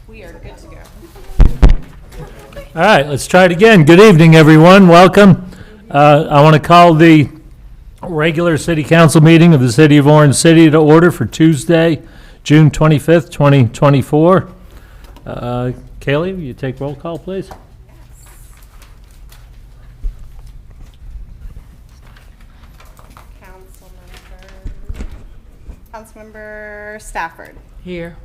We are good to go. All right, let's try it again. Good evening, everyone. Welcome. I want to call the regular city council meeting of the city of Orange City to order for Tuesday, June 25th, 2024. Kaylee, will you take roll call, please? Councilmember Stafford. Here.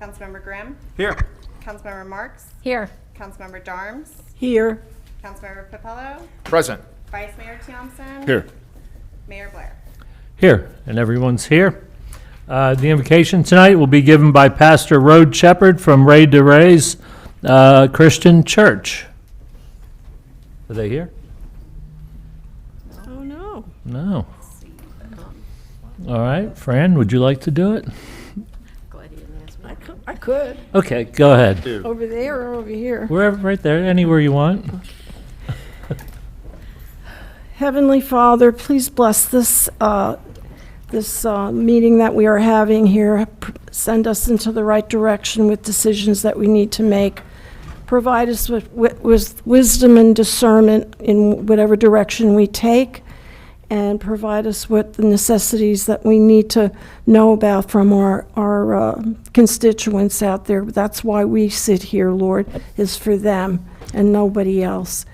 Councilmember Grimm. Here. Councilmember Marks. Here. Councilmember Darms. Here. Councilmember Papello. Present. Vice Mayor Thompson. Here. Mayor Blair. Here, and everyone's here. The invocation tonight will be given by Pastor Rode Shepherd from Ray DeRay's Christian Church. Are they here? Oh, no. No. All right, Fran, would you like to do it? I could. Okay, go ahead. Over there or over here? Wherever, right there, anywhere you want. Heavenly Father, please bless this meeting that we are having here. Send us into the right direction with decisions that we need to make. Provide us with wisdom and discernment in whatever direction we take, and provide us with the necessities that we need to know about from our constituents out there. That's why we sit here, Lord, is for them and nobody else.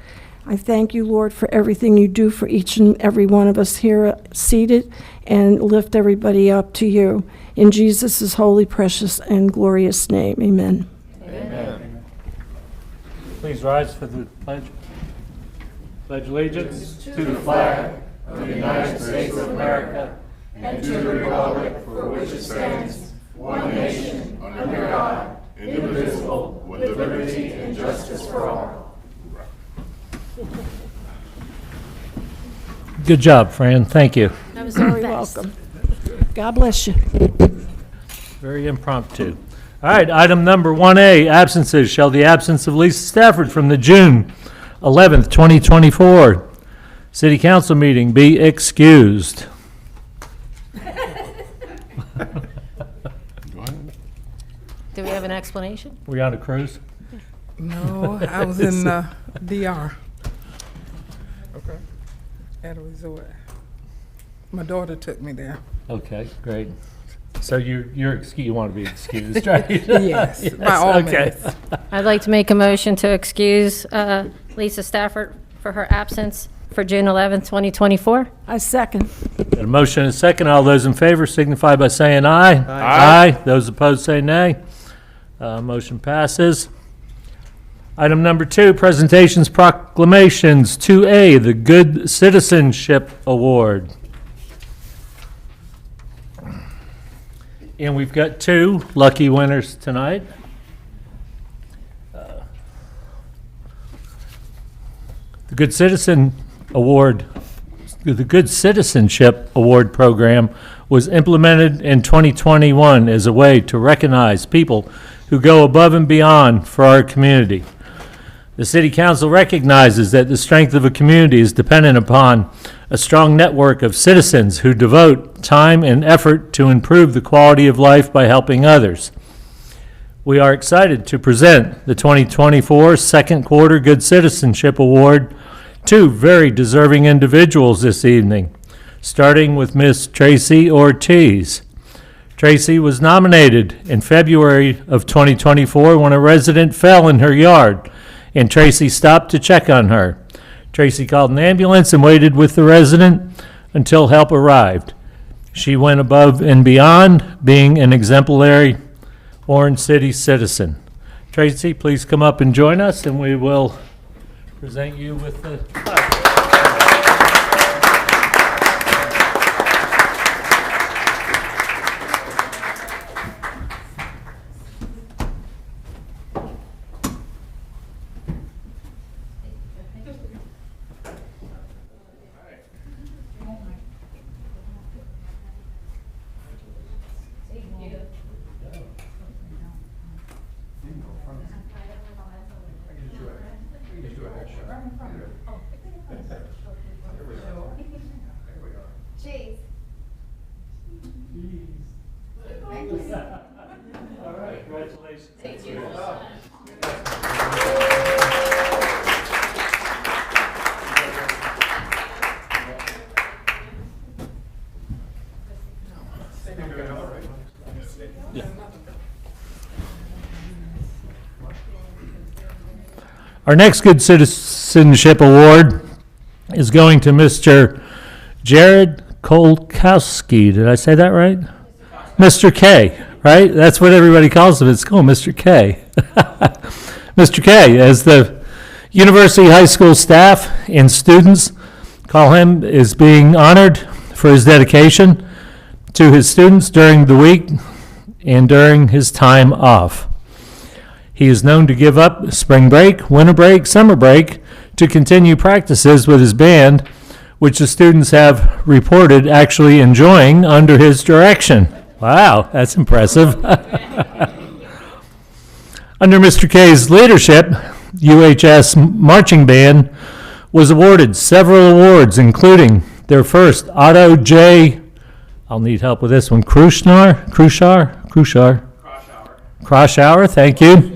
I thank you, Lord, for everything you do for each and every one of us here seated, and lift everybody up to you. In Jesus' holy, precious, and glorious name, amen. Amen. Please rise for the pledge. Pledge allegiance to the flag of the United States of America and to the republic for which it stands, one nation, under God, indivisible, with liberty and justice for all. Good job, Fran. Thank you. That was very welcome. God bless you. Very impromptu. All right, item number 1A, absences. Shall the absence of Lisa Stafford from the June 11th, 2024 City Council meeting be excused? Do we have an explanation? We on a cruise? No, I was in DR. Okay. At a resort. My daughter took me there. Okay, great. So you're excused, you want to be excused, right? Yes, by all okay. means. I'd like to make a motion to excuse Lisa Stafford for her absence for June 11th, 2024. I second. Got a motion and a second. All those in favor signify by saying aye. Aye. Those opposed say nay. Motion passes. Item number 2, presentations, proclamations. 2A, the Good Citizenship Award. And we've got 2 lucky winners tonight. The Good Citizen Award, the Good Citizenship Award program was implemented in 2021 as a way to recognize people who go above and beyond for our community. The City Council recognizes that the strength of a community is dependent upon a strong network of citizens who devote time and effort to improve the quality of life by helping others. We are excited to present the 2024 Second Quarter Good Citizenship Award to very deserving individuals this evening, starting with Ms. Tracy Ortiz. Tracy was nominated in February of 2024 when a resident fell in her yard, and Tracy stopped to check on her. Tracy called an ambulance and waited with the resident until help arrived. She went above and beyond, being an exemplary Orange City citizen. Tracy, please come up and join us, and we will present you with the plaque. Cheese. All right. Our next Good Citizenship Award is going to Mr. Jared Kolkowski. Did I say that right? Mr. K, right? That's what everybody calls him at school, Mr. K. Mr. K, as the University High School staff and students call him, is being honored for his dedication to his students during the week and during his time off. He is known to give up spring break, winter break, summer break to continue practices with his band, which the students have reported actually enjoying under his direction. Wow, that's impressive. Under Mr. K's leadership, UHS Marching Band was awarded several awards, including their first Otto J. I'll need help with this one. Krushar. Kroshauer, thank you.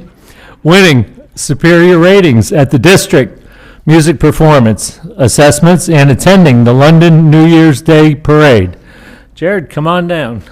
Winning superior ratings at the district music performance assessments and attending the London New Year's Day Parade. Jared, come on down.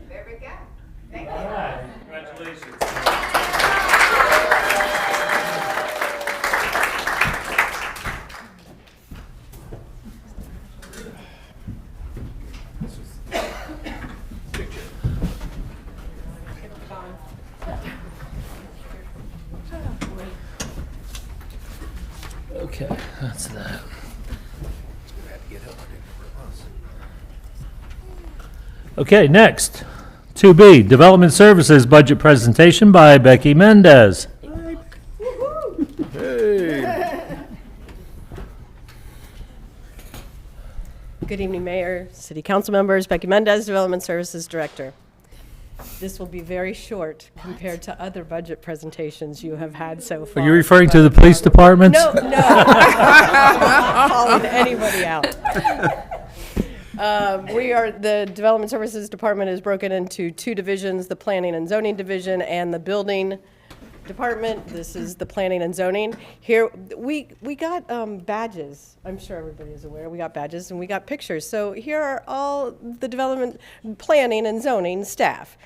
There we go. Thank you. All right, congratulations. Okay, that's that. Okay, next, 2B, Development Services Budget Presentation by Becky Mendez. Good evening, Mayor, City Council members, Becky Mendez, Development Services Director. This will be very short compared to other budget presentations you have had so far. Are you referring to the police departments? No, no. I'm not calling anybody out. The Development Services Department is broken into two divisions, the Planning and Zoning Division and the Building Department. This is the Planning and Zoning. Here, we got badges. I'm sure everybody is aware. We got badges and we got pictures. So here are all the Development, Planning and Zoning staff.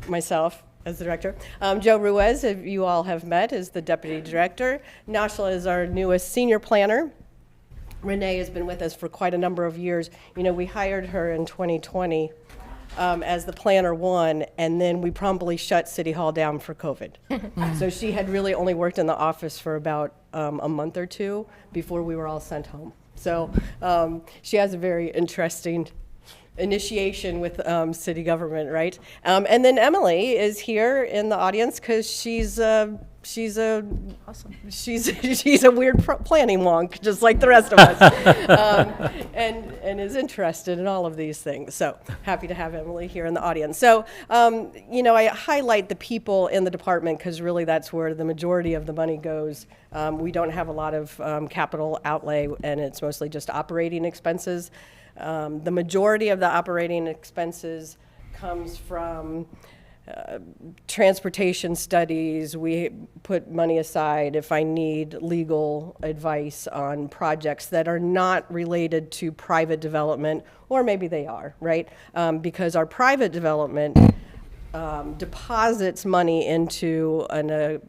Myself, as the director. Joe Ruiz, if you all have met, is the deputy director. Nashla is our newest senior planner. Renee has been with us for quite a number of years. You know, we hired her in 2020 as the planner one, and then we promptly shut City Hall down for COVID. So she had really only worked in the office for about a month or two before we were all sent home. So she has a very interesting initiation with city government, right? And then Emily is here in the audience because she's a weird planning wonk, just like the rest of us, and is interested in all of these things. So happy to have Emily here in the audience. So you know, I highlight the people in the department because really that's where the majority of the money goes. We don't have a lot of capital outlay, and it's mostly just operating expenses. The majority of the operating expenses comes from transportation studies. We put money aside if I need legal advice on projects that are not related to private development, or maybe they are, right? Because our private development deposits money into an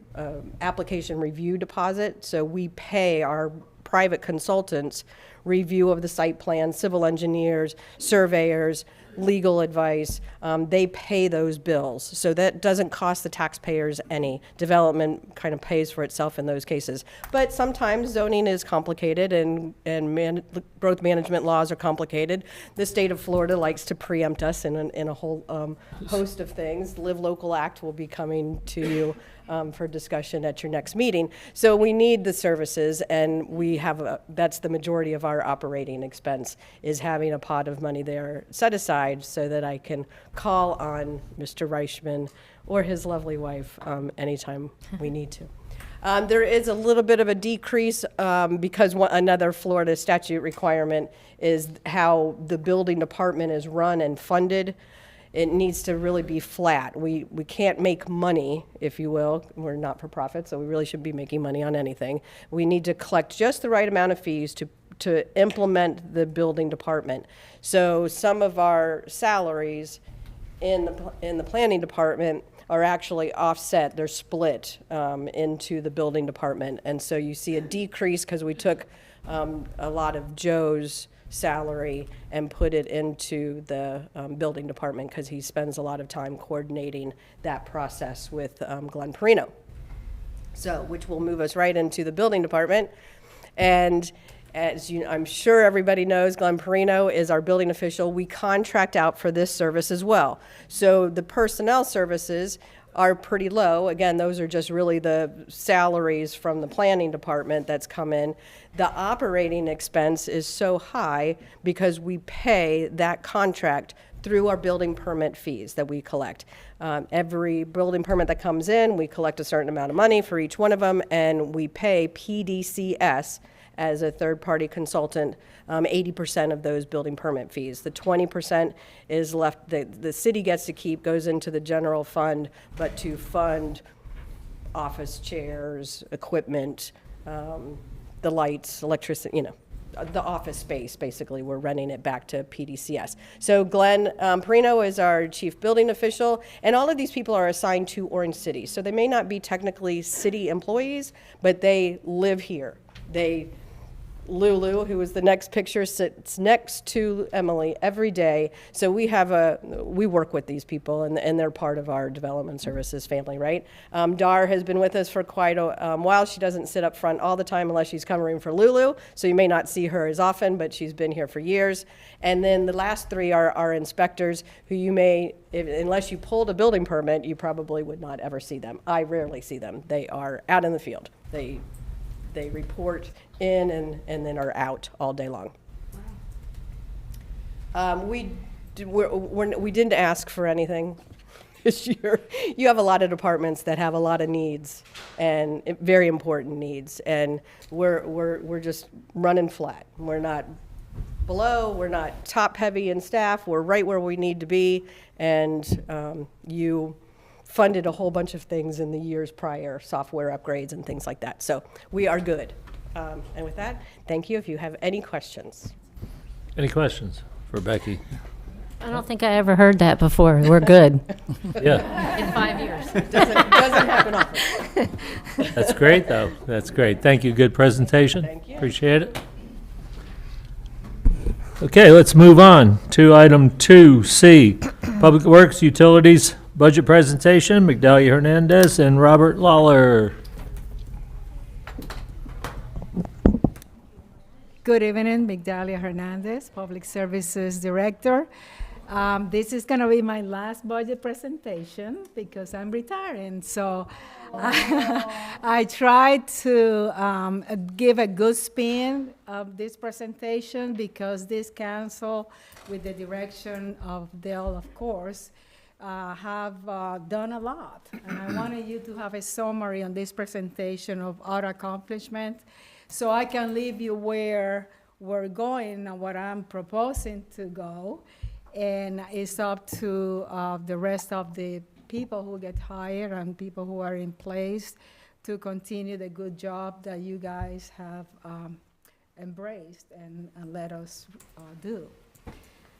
application review deposit. So we pay our private consultants review of the site plan, civil engineers, surveyors, legal advice. They pay those bills. So that doesn't cost the taxpayers any. Development kind of pays for itself in those cases. But sometimes zoning is complicated and growth management laws are complicated. The state of Florida likes to preempt us in a whole host of things. The Live Local Act will be coming to you for discussion at your next meeting. So we need the services, and we have that's the majority of our operating expense, is having a pot of money there set aside so that I can call on Mr. Reichman or his lovely wife anytime we need to. There is a little bit of a decrease because another Florida statute requirement is how the building department is run and funded. It needs to really be flat. We can't make money, if you will. We're not for profit, so we really shouldn't be making money on anything. We need to collect just the right amount of fees to implement the building department. So some of our salaries in the planning department are actually offset. They're split into the building department. And so you see a decrease because we took a lot of Joe's salary and put it into the building department because he spends a lot of time coordinating that process with Glenn Perino. So, which will move us right into the building department. And as I'm sure everybody knows, Glenn Perino is our building official. We contract out for this service as well. So the personnel services are pretty low. Again, those are just really the salaries from the planning department that's come in. The operating expense is so high because we pay that contract through our building permit fees that we collect. Every building permit that comes in, we collect a certain amount of money for each one of them, and we pay PDCS as a third-party consultant 80% of those building permit fees. The 20% is left, the city gets to keep, goes into the general fund, but to fund office chairs, equipment, the lights, electricity, the office space, basically, we're renting it back to PDCS. So Glenn Perino is our chief building official, and all of these people are assigned to Orange City. So they may not be technically city employees, but they live here. Lulu, who is the next picture, sits next to Emily every day. So we work with these people, and they're part of our development services family, right? Dar has been with us for quite a while. She doesn't sit up front all the time unless she's covering for Lulu, so you may not see her as often, but she's been here for years. And then the last three are our inspectors, who you may, unless you pulled a building permit, you probably would not ever see them. I rarely see them. They are out in the field. They report in and then are out all day long. We didn't ask for anything this year. You have a lot of departments that have a lot of needs, and very important needs, and we're just running flat. We're not below, we're not top heavy in staff, we're right where we need to be, and you funded a whole bunch of things in the years prior, software upgrades and things like that. So we are good. And with that, thank you. If you have any questions. Any questions for Becky? I don't think I ever heard that before. We're good. Yeah, In 5 years. Doesn't happen often. that's great, though. That's great. Thank you. Good presentation. Thank you. Appreciate it. Okay, let's move on to item 2C, Public Works Utilities Budget Presentation, Migdalia Hernandez and Robert Lawler. Good evening, Migdalia Hernandez, Public Services Director. This is going to be my last budget presentation because I'm retiring. So I tried to give a good spin of this presentation because this council, with the direction of Dale, of course, have done a lot. And I wanted you to have a summary on this presentation of our accomplishment so I can leave you where we're going and what I'm proposing to go. And it's up to the rest of the people who get hired and people who are in place to continue the good job that you guys have embraced and let us do.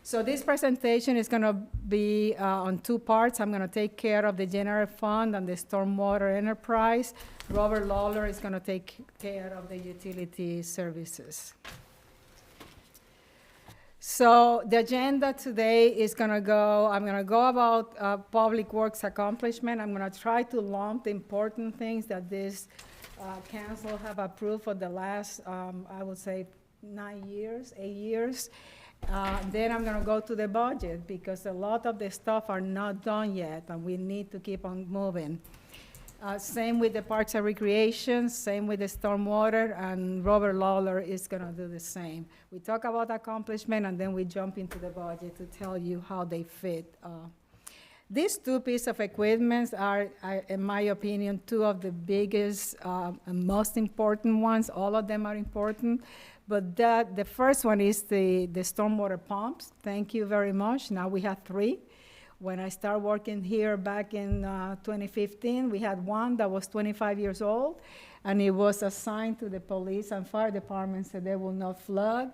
So this presentation is going to be on two parts. I'm going to take care of the general fund and the stormwater enterprise. Robert Lawler is going to take care of the utility services. So the agenda today is gonna go, I'm gonna go about public works accomplishment. I'm gonna try to lump the important things that this council have approved for the last, I would say, 8 years. Then I'm gonna go to the budget, because a lot of the stuff are not done yet, and we need to keep on moving. Same with the Parks and Recreation, same with the Stormwater, and Robert Lawler is gonna do the same. We talk about accomplishment, and then we jump into the budget to tell you how they fit. These two pieces of equipment are, in my opinion, two of the biggest and most important ones. All of them are important, but the first one is the stormwater pumps. Thank you very much. Now we have 3. When I started working here back in 2015, we had one that was 25 years old, and it was assigned to the police and fire department so they will not flood.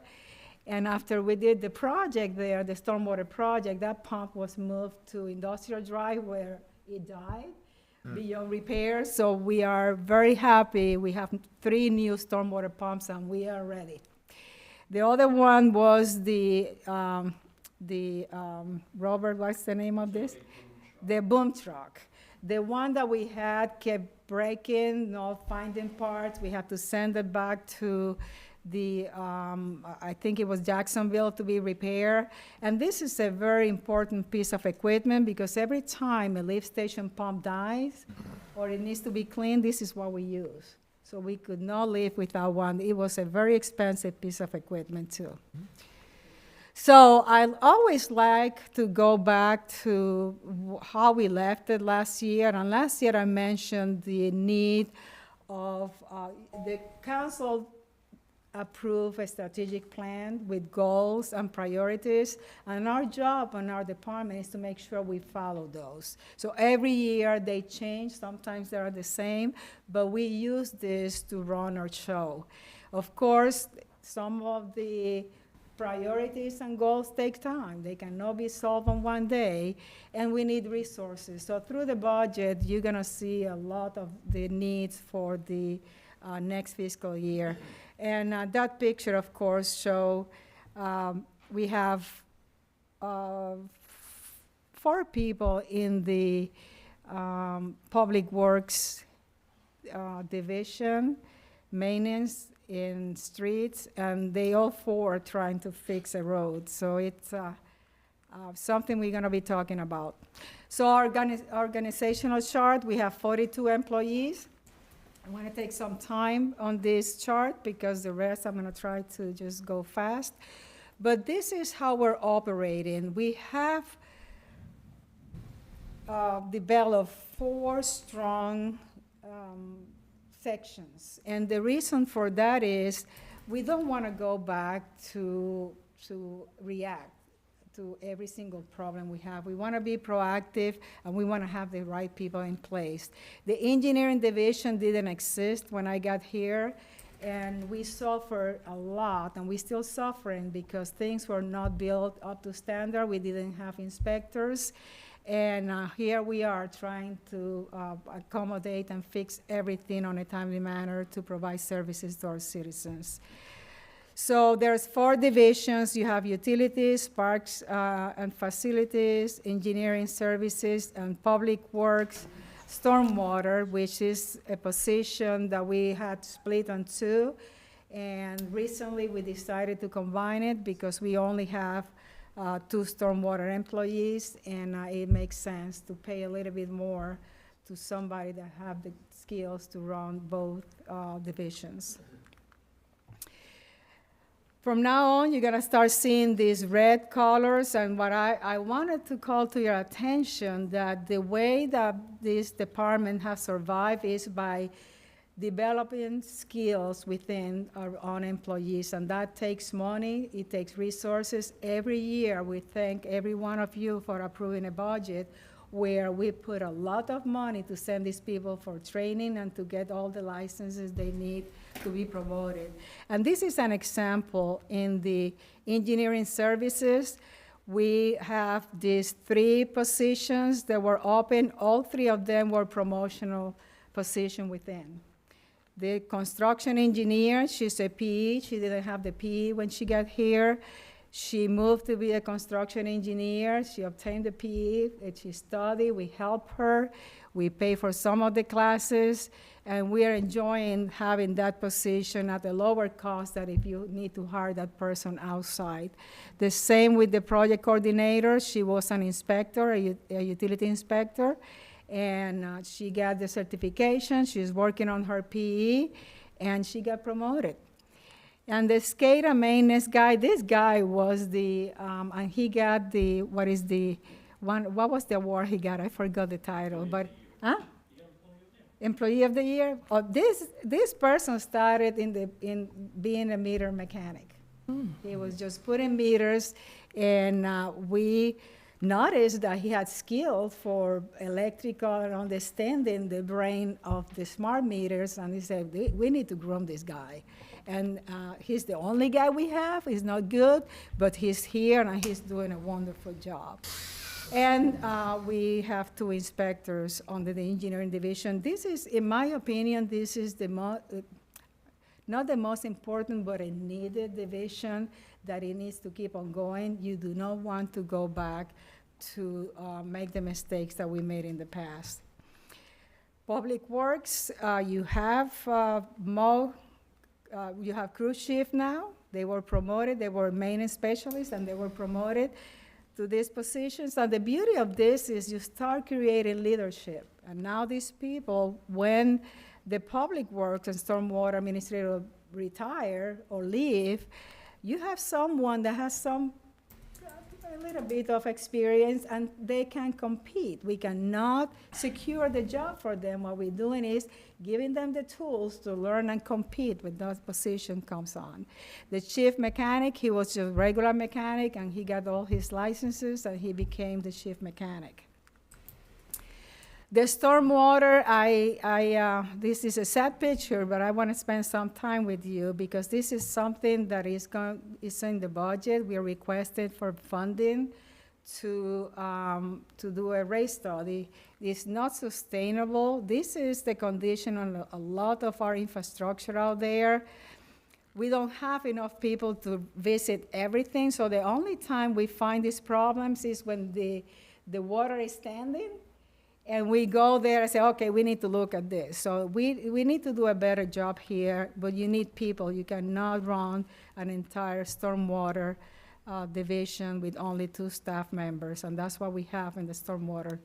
And after we did the project there, the stormwater project, that pump was moved to Industrial Drive, where it died beyond repair. So we are very happy. We have 3 new stormwater pumps, and we are ready. The other one was Robert, what's the name of this? The boom truck. The one that we had kept breaking, not finding parts. We had to send it back to the, I think it was Jacksonville, to be repaired. And this is a very important piece of equipment, because every time a lift station pump dies or it needs to be cleaned, this is what we use. So we could not live without one. It was a very expensive piece of equipment too. So I always like to go back to how we left it last year. And last year I mentioned the need of, the council approved a strategic plan with goals and priorities. And our job on our department is to make sure we follow those. So every year they change, sometimes they are the same, but we use this to run our show. Of course, some of the priorities and goals take time. They cannot be solved on one day, and we need resources. So through the budget, you're gonna see a lot of the needs for the next fiscal year. And that picture, of course, show we have 4 people in the Public Works division, maintenance, in streets, and they all 4 are trying to fix a road. So it's something we're gonna be talking about. So our organizational chart, we have 42 employees. I wanna take some time on this chart, because the rest I'm gonna try to just go fast. But this is how we're operating. We have developed 4 strong sections. And the reason for that is we don't want to go back to react to every single problem we have. We want to be proactive, and we want to have the right people in place. The engineering division didn't exist when I got here, and we suffered a lot, and we're still suffering because things were not built up to standard. We didn't have inspectors. And here we are trying to accommodate and fix everything on a timely manner to provide services to our citizens. So there's 4 divisions. You have utilities, parks and facilities, engineering services, and public works, stormwater, which is a position that we had split on 2. And recently we decided to combine it because we only have 2 stormwater employees, and it makes sense to pay a little bit more to somebody that have the skills to run both divisions. From now on, you're gonna start seeing these red colors, and what I wanted to call to your attention that the way that this department has survived is by developing skills within our own employees, and that takes money, it takes resources. Every year, we thank every one of you for approving a budget where we put a lot of money to send these people for training and to get all the licenses they need to be promoted. And this is an example in the engineering services. We have these 3 positions that were open. All 3 of them were promotional position within. The construction engineer, she's a PE. She didn't have the PE when she got here. She moved to be a construction engineer. She obtained the PE, and she studied. We help her. We pay for some of the classes, and we are enjoying having that position at a lower cost than if you need to hire that person outside. The same with the project coordinator. She was an inspector, a utility inspector, and she got the certification. She's working on her PE, and she got promoted. And the SCADA maintenance guy, this guy was the, and he got the, what was the award he got? I forgot the title, but, huh? Employee of the Year? Oh, this person started in being a meter mechanic. He was just putting meters, and we noticed that he had skill for electrical and understanding the brain of the smart meters, and he said, we need to groom this guy. And he's the only guy we have. He's not good, but he's here, and he's doing a wonderful job. And we have 2 inspectors under the engineering division. This is, in my opinion, this is the not the most important, but a needed division that it needs to keep on going. You do not want to go back to make the mistakes that we made in the past. Public Works, you have you have cruise shift now. They were promoted. They were maintenance specialists, and they were promoted to these positions. And the beauty of this is you start creating leadership. And now these people, when the Public Works and Stormwater Administrator retire or leave, you have someone that has a little bit of experience, and they can compete. We cannot secure the job for them. What we're doing is giving them the tools to learn and compete when that position comes on. The chief mechanic, he was a regular mechanic, and he got all his licenses, and he became the chief mechanic. The stormwater, this is a sad picture, but I want to spend some time with you because this is something that is in the budget. We are requested for funding to do a rate study. It's not sustainable. This is the condition on a lot of our infrastructure out there. We don't have enough people to visit everything, so the only time we find these problems is when the water is standing. And we go there and say, okay, we need to look at this. So we need to do a better job here, but you need people. You cannot run an entire stormwater division with only 2 staff members, and that's what we have in the stormwater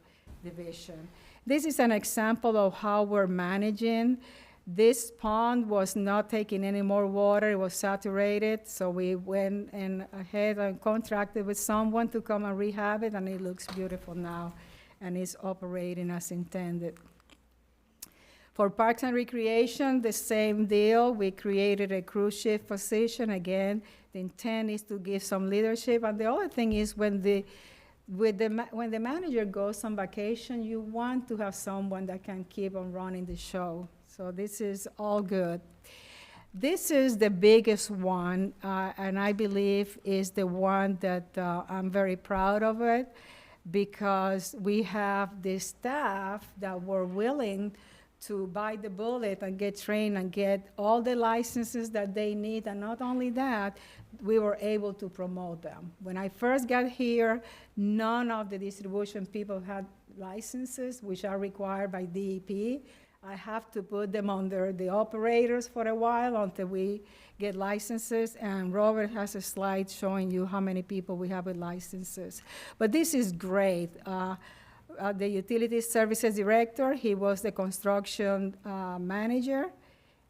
division. This is an example of how we're managing. This pond was not taking any more water. It was saturated, so we went ahead and contracted with someone to come and rehab it, and it looks beautiful now. And is operating as intended. For Parks and Recreation, the same deal. We created a cruise shift position. Again, the intent is to give some leadership. And the other thing is when the manager goes on vacation, you want to have someone that can keep on running the show. So this is all good. This is the biggest one, and I believe is the one that I'm very proud of it, because we have the staff that were willing to bite the bullet and get trained and get all the licenses that they need. And not only that, we were able to promote them. When I first got here, none of the distribution people had licenses, which are required by DEP. I have to put them under the operators for a while until we get licenses, and Robert has a slide showing you how many people we have with licenses. But this is great. The Utility Services Director, he was the construction manager,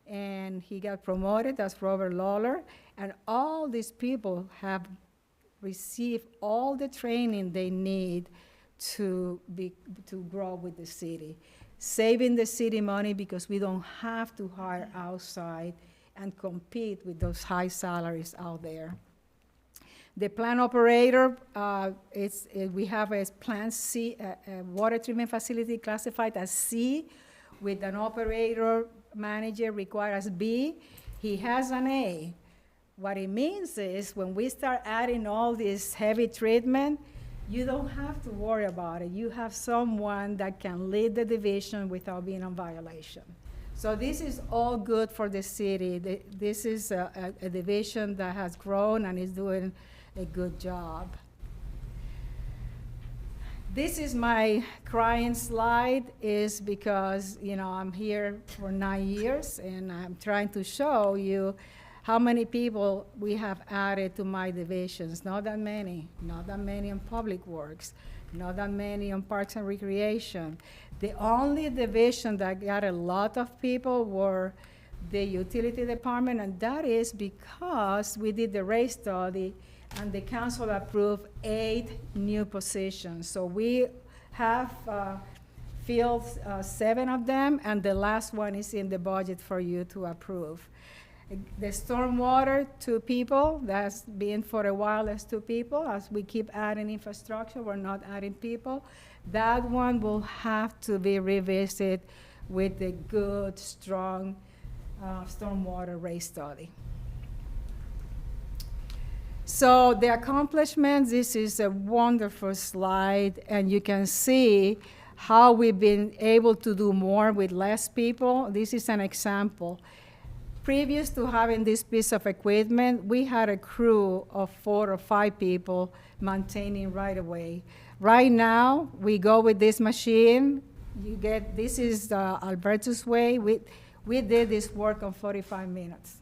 and he got promoted. That's Robert Lawler. And all these people have received all the training they need to grow with the city, saving the city money because we don't have to hire outside and compete with those high salaries out there. The plant operator, we have a plant C, a water treatment facility classified as C, with an operator manager required as B. He has an A. What it means is when we start adding all this heavy treatment, you don't have to worry about it. You have someone that can lead the division without being on violation. So this is all good for the city. This is a division that has grown and is doing a good job. This is my crying slide, is because, you know, I'm here for 9 years, and I'm trying to show you how many people we have added to my divisions. Not that many on Public Works, not that many on Parks and Recreation. The only division that got a lot of people were the Utility Department, and that is because we did the rate study and the council approved 8 new positions. So we have filled 7 of them, and the last one is in the budget for you to approve. The stormwater, 2 people, that's been for a while as 2 people. As we keep adding infrastructure, we're not adding people. That one will have to be revisited with a good, strong stormwater rate study. So the accomplishments, this is a wonderful slide, and you can see how we've been able to do more with less people. This is an example. Previous to having this piece of equipment, we had a crew of 4 or 5 people maintaining right away. Right now, we go with this machine. This is the Albertus way. We did this work on 45 minutes.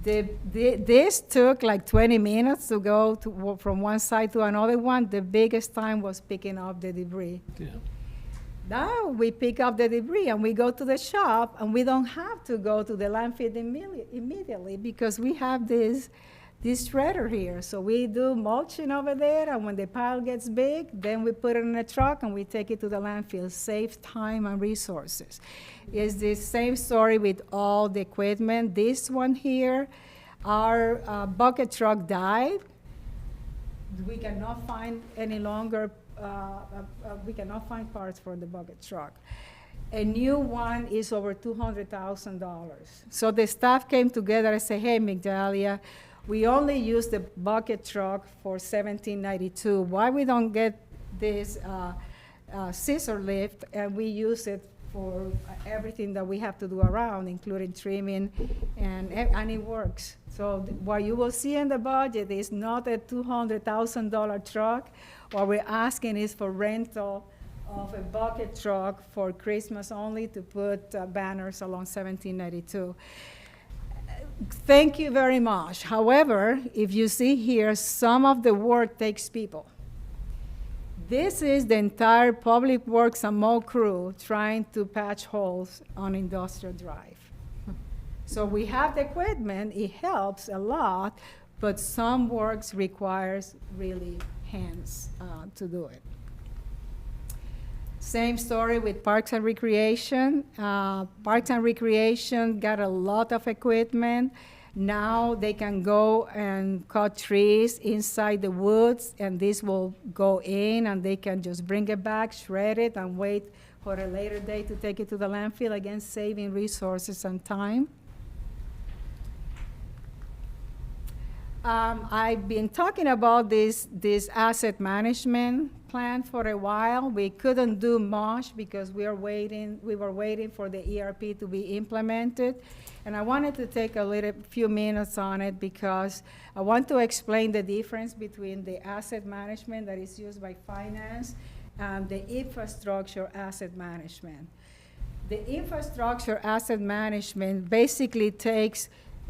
This took like 20 minutes to go from one side to another one. The biggest time was picking up the debris. Yeah. Now we pick up the debris and we go to the shop, and we don't have to go to the landfill immediately because we have this shredder here. So we do mulching over there, and when the pile gets big, then we put it in a truck and we take it to the landfill. Saves time and resources. It's the same story with all the equipment. This one here, our bucket truck died. We cannot find any longer, we cannot find parts for the bucket truck. A new one is over $200,000. So the staff came together and said, hey, Migdalia, we only use the bucket truck for $1,792. Why we don't get this scissor lift and we use it for everything that we have to do around, including trimming, and it works. So what you will see in the budget is not a $200,000 truck. What we're asking is for rental of a bucket truck for Christmas only to put banners along 1792. Thank you very much. However, if you see here, some of the work takes people. This is the entire Public Works and mow crew trying to patch holes on Industrial Drive. So we have the equipment, it helps a lot, but some works requires really hands to do it. Same story with Parks and Recreation. Parks and Recreation got a lot of equipment. Now they can go and cut trees inside the woods, and this will go in, and they can just bring it back, shred it, and wait for a later day to take it to the landfill, again saving resources and time. I've been talking about this asset management plan for a while. We couldn't do much because we were waiting for the ERP to be implemented. And I wanted to take a few minutes on it because I want to explain the difference between the asset management that is used by finance and the infrastructure asset management. The infrastructure asset management basically takes,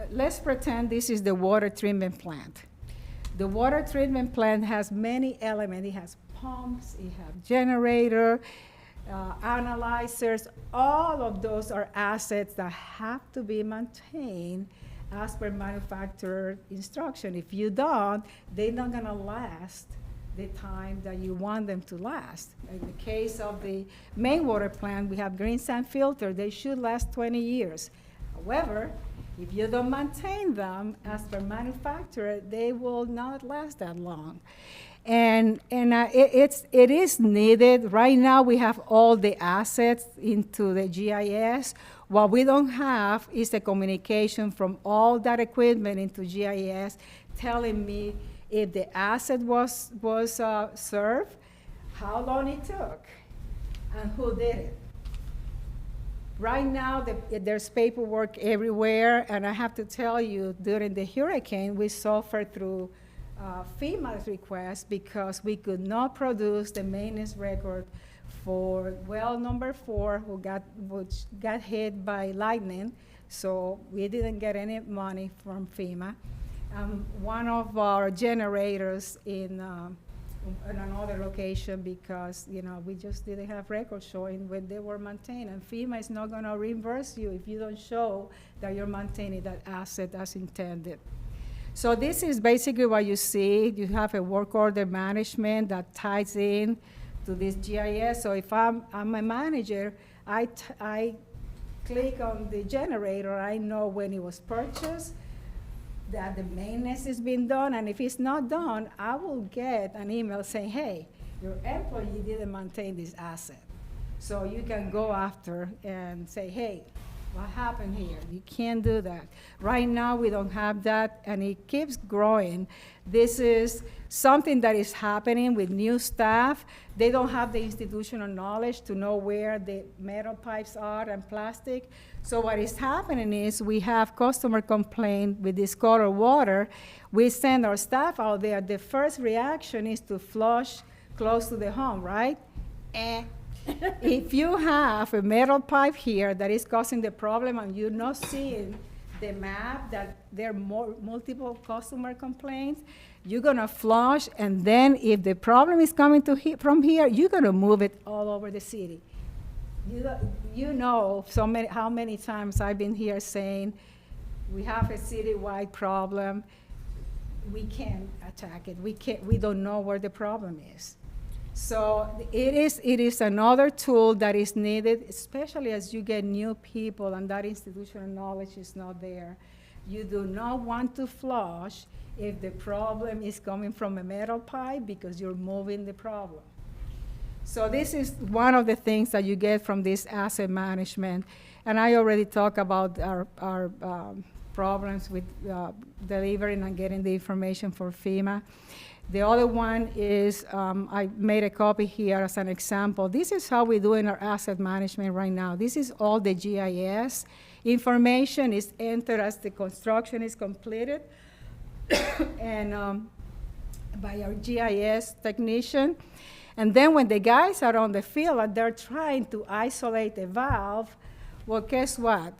let's pretend this is the water treatment plant. The water treatment plant has many elements. It has pumps, it has generator, analyzers. All of those are assets that have to be maintained as per manufacturer instruction. If you don't, they're not gonna last the time that you want them to last. In the case of the main water plant, we have green sand filter. They should last 20 years. However, if you don't maintain them as per manufacturer, they will not last that long. And it is needed. Right now we have all the assets into the GIS. What we don't have is the communication from all that equipment into GIS telling me if the asset was served, how long it took, and who did it. Right now, there's paperwork everywhere, and I have to tell you, during the hurricane, we suffered through FEMA's request because we could not produce the maintenance record for well number 4, which got hit by lightning, so we didn't get any money from FEMA. One of our generators in another location because, you know, we just didn't have records showing when they were maintained. And FEMA is not gonna reimburse you if you don't show that you're maintaining that asset as intended. So this is basically what you see. You have a work order management that ties in to this GIS. So if I'm a manager, I click on the generator, I know when it was purchased, that the maintenance is being done, and if it's not done, I will get an email saying, hey, your employee didn't maintain this asset. So you can go after and say, hey, what happened here? You can't do that. Right now, we don't have that, and it keeps growing. This is something that is happening with new staff. They don't have the institutional knowledge to know where the metal pipes are and plastic. So what is happening is we have customer complaint with this colored water. We send our staff out there. The first reaction is to flush close to the home, right? And if you have a metal pipe here that is causing the problem and you're not seeing the map that there are multiple customer complaints, you're gonna flush, and then if the problem is coming from here, you're gonna move it all over the city. You know how many times I've been here saying, we have a citywide problem, we can't attack it, we don't know where the problem is. So it is another tool that is needed, especially as you get new people and that institutional knowledge is not there. You do not want to flush if the problem is coming from a metal pipe because you're moving the problem. So this is one of the things that you get from this asset management. And I already talked about our problems with delivering and getting the information for FEMA. The other one is, I made a copy here as an example. This is how we do in our asset management right now. This is all the GIS. Information is entered as the construction is completed and by our GIS technician. And then when the guys are on the field and they're trying to isolate a valve, well, guess what?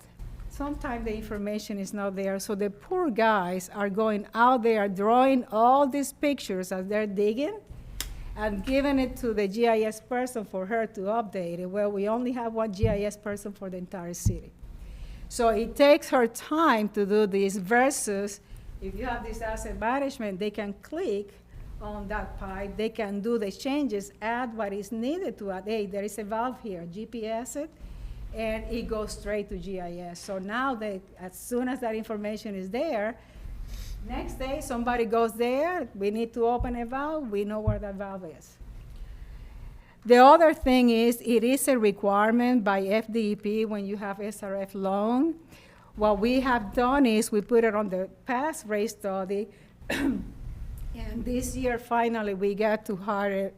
Sometimes the information is not there, so the poor guys are going out there drawing all these pictures as they're digging and giving it to the GIS person for her to update it. Well, we only have one GIS person for the entire city. So it takes her time to do this versus if you have this asset management, they can click on that pipe, they can do the changes, add what is needed to add. Hey, there is a valve here, GPS it, and it goes straight to GIS. So now as soon as that information is there, next day somebody goes there, we need to open a valve, we know where that valve is. The other thing is, it is a requirement by FDEP when you have SRF loan. What we have done is we put it on the pass rate study, and this year finally we got to hire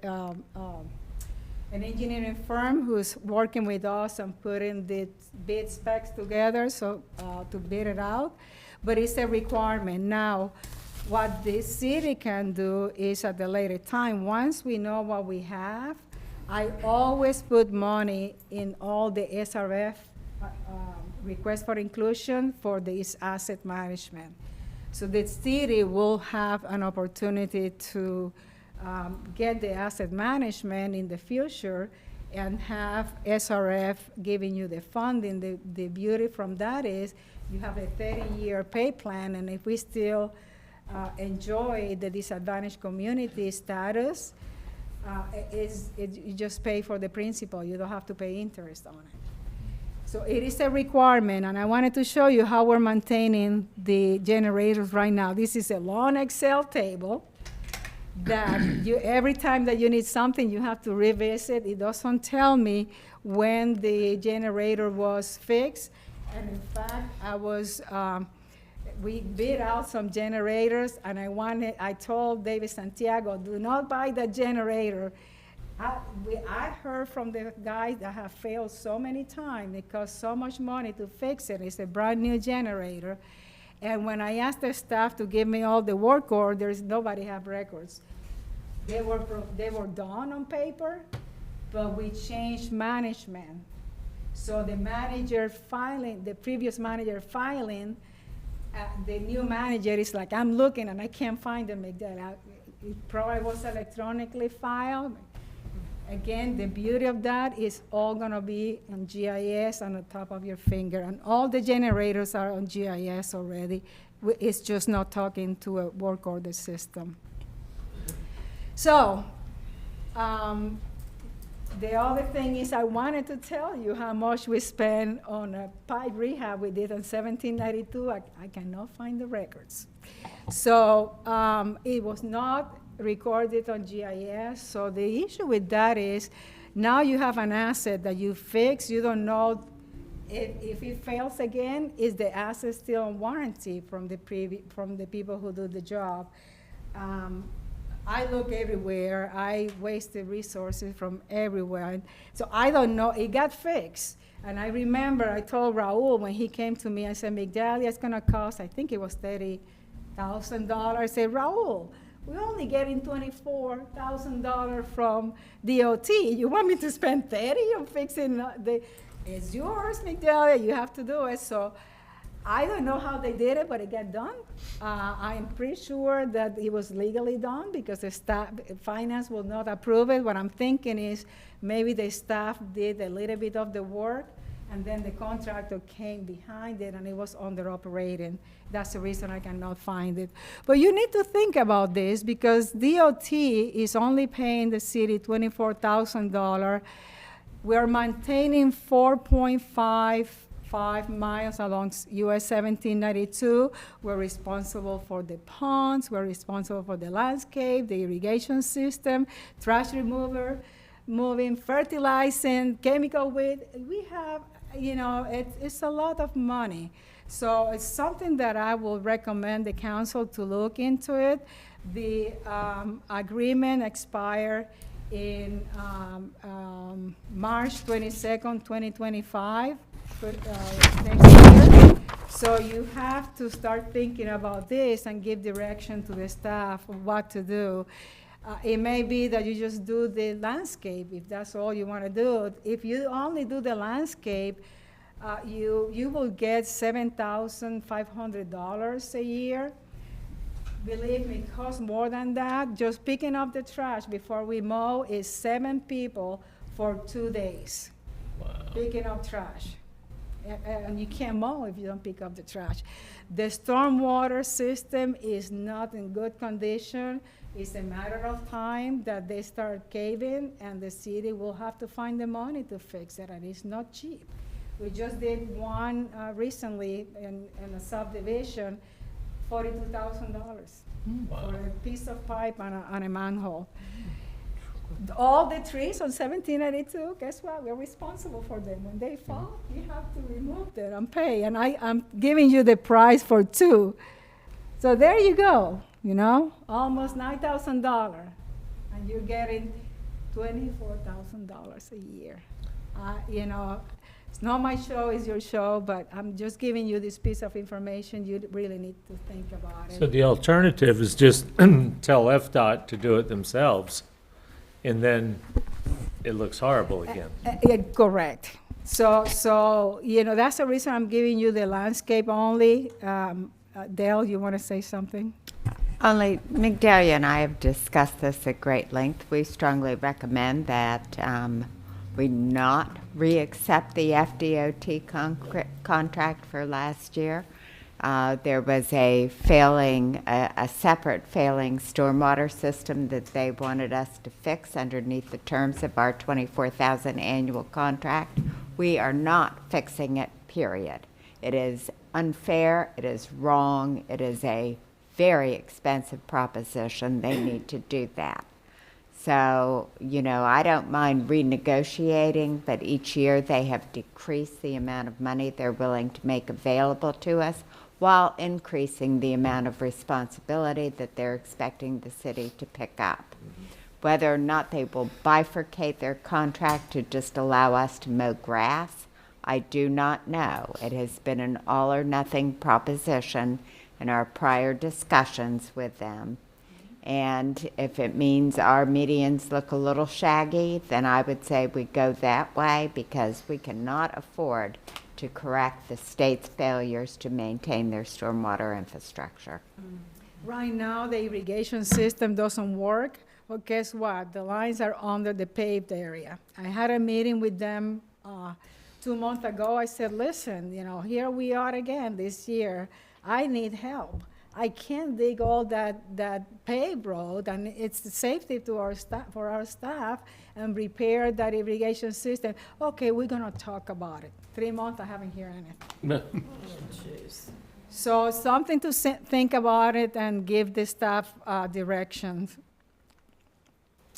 an engineering firm who's working with us and putting the bid specs together so to bid it out, but it's a requirement. Now, what the city can do is at the later time, once we know what we have, I always put money in all the SRF request for inclusion for this asset management. So the city will have an opportunity to get the asset management in the future and have SRF giving you the funding. The beauty from that is you have a 30-year pay plan, and if we still enjoy the disadvantaged community status, you just pay for the principal. You don't have to pay interest on it. So it is a requirement, and I wanted to show you how we're maintaining the generators right now. This is a long Excel table that every time that you need something, you have to revisit. It doesn't tell me when the generator was fixed. And in fact, we bid out some generators, and I told David Santiago, do not buy the generator I heard from the guys that have failed so many times. It costs so much money to fix it. It's a brand-new generator. And when I asked the staff to give me all the work orders, nobody have records. They were done on paper, but we changed management. So the manager filing, the previous manager filing, the new manager is like, I'm looking and I can't find them. It probably was electronically filed. Again, the beauty of that is all gonna be on GIS on the top of your finger, and all the generators are on GIS already. It's just not talking to a work order system. So, the other thing is I wanted to tell you how much we spent on a pipe rehab we did in 1792. I cannot find the records. So it was not recorded on GIS. So the issue with that is now you have an asset that you fix. You don't know if it fails again, is the asset still on warranty from the people who do the job? I look everywhere. I wasted resources from everywhere. So I don't know. It got fixed. And I remember I told Raul when he came to me, I said, Migdalia, it's going to cost, I think it was $30,000. I said, Raul, we're only getting $24,000 from DOT. You want me to spend $30 on fixing it's yours, Migdalia. You have to do it. So I don't know how they did it, but it got done. I'm pretty sure that it was legally done because the staff, finance will not approve it. What I'm thinking is maybe the staff did a little bit of the work, and then the contractor came behind it, and it was under operating. That's the reason I cannot find it. But you need to think about this because DOT is only paying the city $24,000. We're maintaining 4.55 miles along US 1792. We're responsible for the ponds, we're responsible for the landscape, the irrigation system, trash remover, moving, fertilizing, chemical weed. We have, it's a lot of money. So it's something that I will recommend the council to look into it. The agreement expired in March 22nd, 2025. Next year. So you have to start thinking about this and give direction to the staff of what to do. It may be that you just do the landscape if that's all you want to do. If you only do the landscape, you will get $7,500 a year. Believe me, it costs more than that. Just picking up the trash before we mow is 7 people for 2 days. Wow. Picking up trash. And you can't mow if you don't pick up the trash. The stormwater system is not in good condition. It's a matter of time that they start caving, and the city will have to find the money to fix it, and it's not cheap. We just did one recently in a subdivision, $42,000 for a piece of pipe on a manhole. All the trees on 1782, guess what? We're responsible for them. When they fall, you have to remove them and pay. And I'm giving you the price for 2. So there you go, almost $9,000. And you're getting $24,000 a year. It's not my show, it's your show, but I'm just giving you this piece of information. You really need to think about it. So the alternative is just tell FDOT to do it themselves, and then it looks horrible again. Correct. So that's the reason I'm giving you the landscape only. Dale, you want to say something? Only Migdalia and I have discussed this at great length. We strongly recommend that we not re-accept the FDOT contract for last year. There was a separate failing stormwater system that they wanted us to fix underneath the terms of our $24,000 annual contract. We are not fixing it, period. It is unfair, it is wrong, it is a very expensive proposition. They need to do that. So, I don't mind renegotiating, but each year they have decreased the amount of money they're willing to make available to us while increasing the amount of responsibility that they're expecting the city to pick up. Whether or not they will bifurcate their contract to just allow us to mow grass, I do not know. It has been an all or nothing proposition in our prior discussions with them. And if it means our medians look a little shaggy, then I would say we go that way, because we cannot afford to correct the state's failures to maintain their stormwater infrastructure. Right now, the irrigation system doesn't work, but guess what? The lines are under the paved area. I had a meeting with them 2 months ago. I said, listen, here we are again this year. I need help. I can't dig all that paved road, and it's the safety to our staff, for our staff, and repair that irrigation system. Okay, we're gonna talk about it. 3 months, I haven't heard anything. So something to think about it and give the staff directions.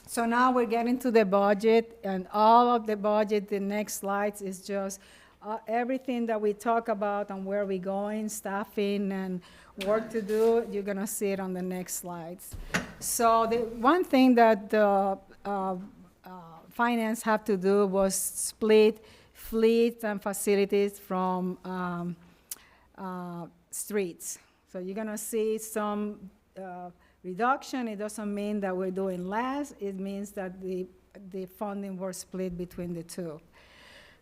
So now we're getting to the budget, and all of the budget, the next slides is just everything that we talk about and where we're going, staffing and work to do. You're gonna see it on the next slides. So the one thing that the finance have to do was split fleet and facilities from streets. So you're gonna see some reduction. It doesn't mean that we're doing less. It means that the funding was split between the two.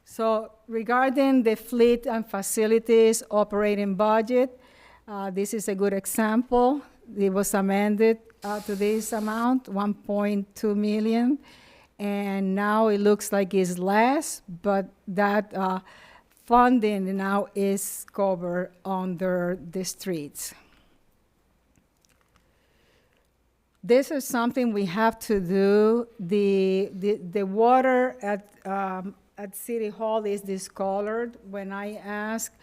So regarding the fleet and facilities operating budget, this is a good example. It was amended to this amount, 1.2 million, and now it looks like it's less, but that funding now is covered under the streets. This is something we have to do. The water at City Hall is discolored. When I asked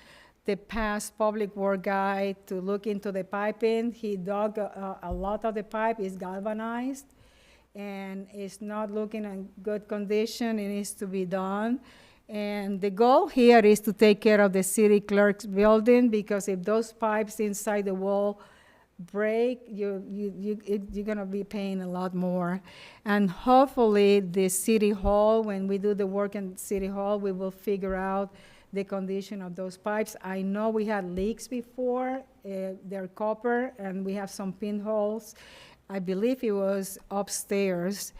the past public work guy to look into the piping, he dug a lot of the pipe is galvanized, and it's not looking in good condition. It needs to be done. And the goal here is to take care of the city clerk's building, because if those pipes inside the wall break, you're gonna be paying a lot more. And hopefully the City Hall, when we do the work in City Hall, we will figure out the condition of those pipes. I know we had leaks before, they're copper, and we have some pinholes. I believe it was upstairs,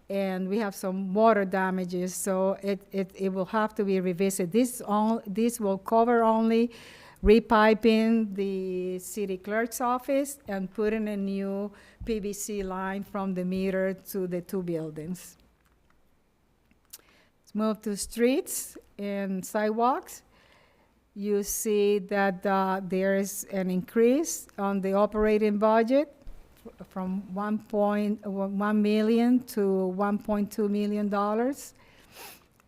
and we have some water damages, so it will have to be revisited. This will cover only repiping the city clerk's office and putting a new PVC line from the meter to the two buildings. Let's move to streets and sidewalks. You see that there is an increase on the operating budget from 1 million to $1.2 million.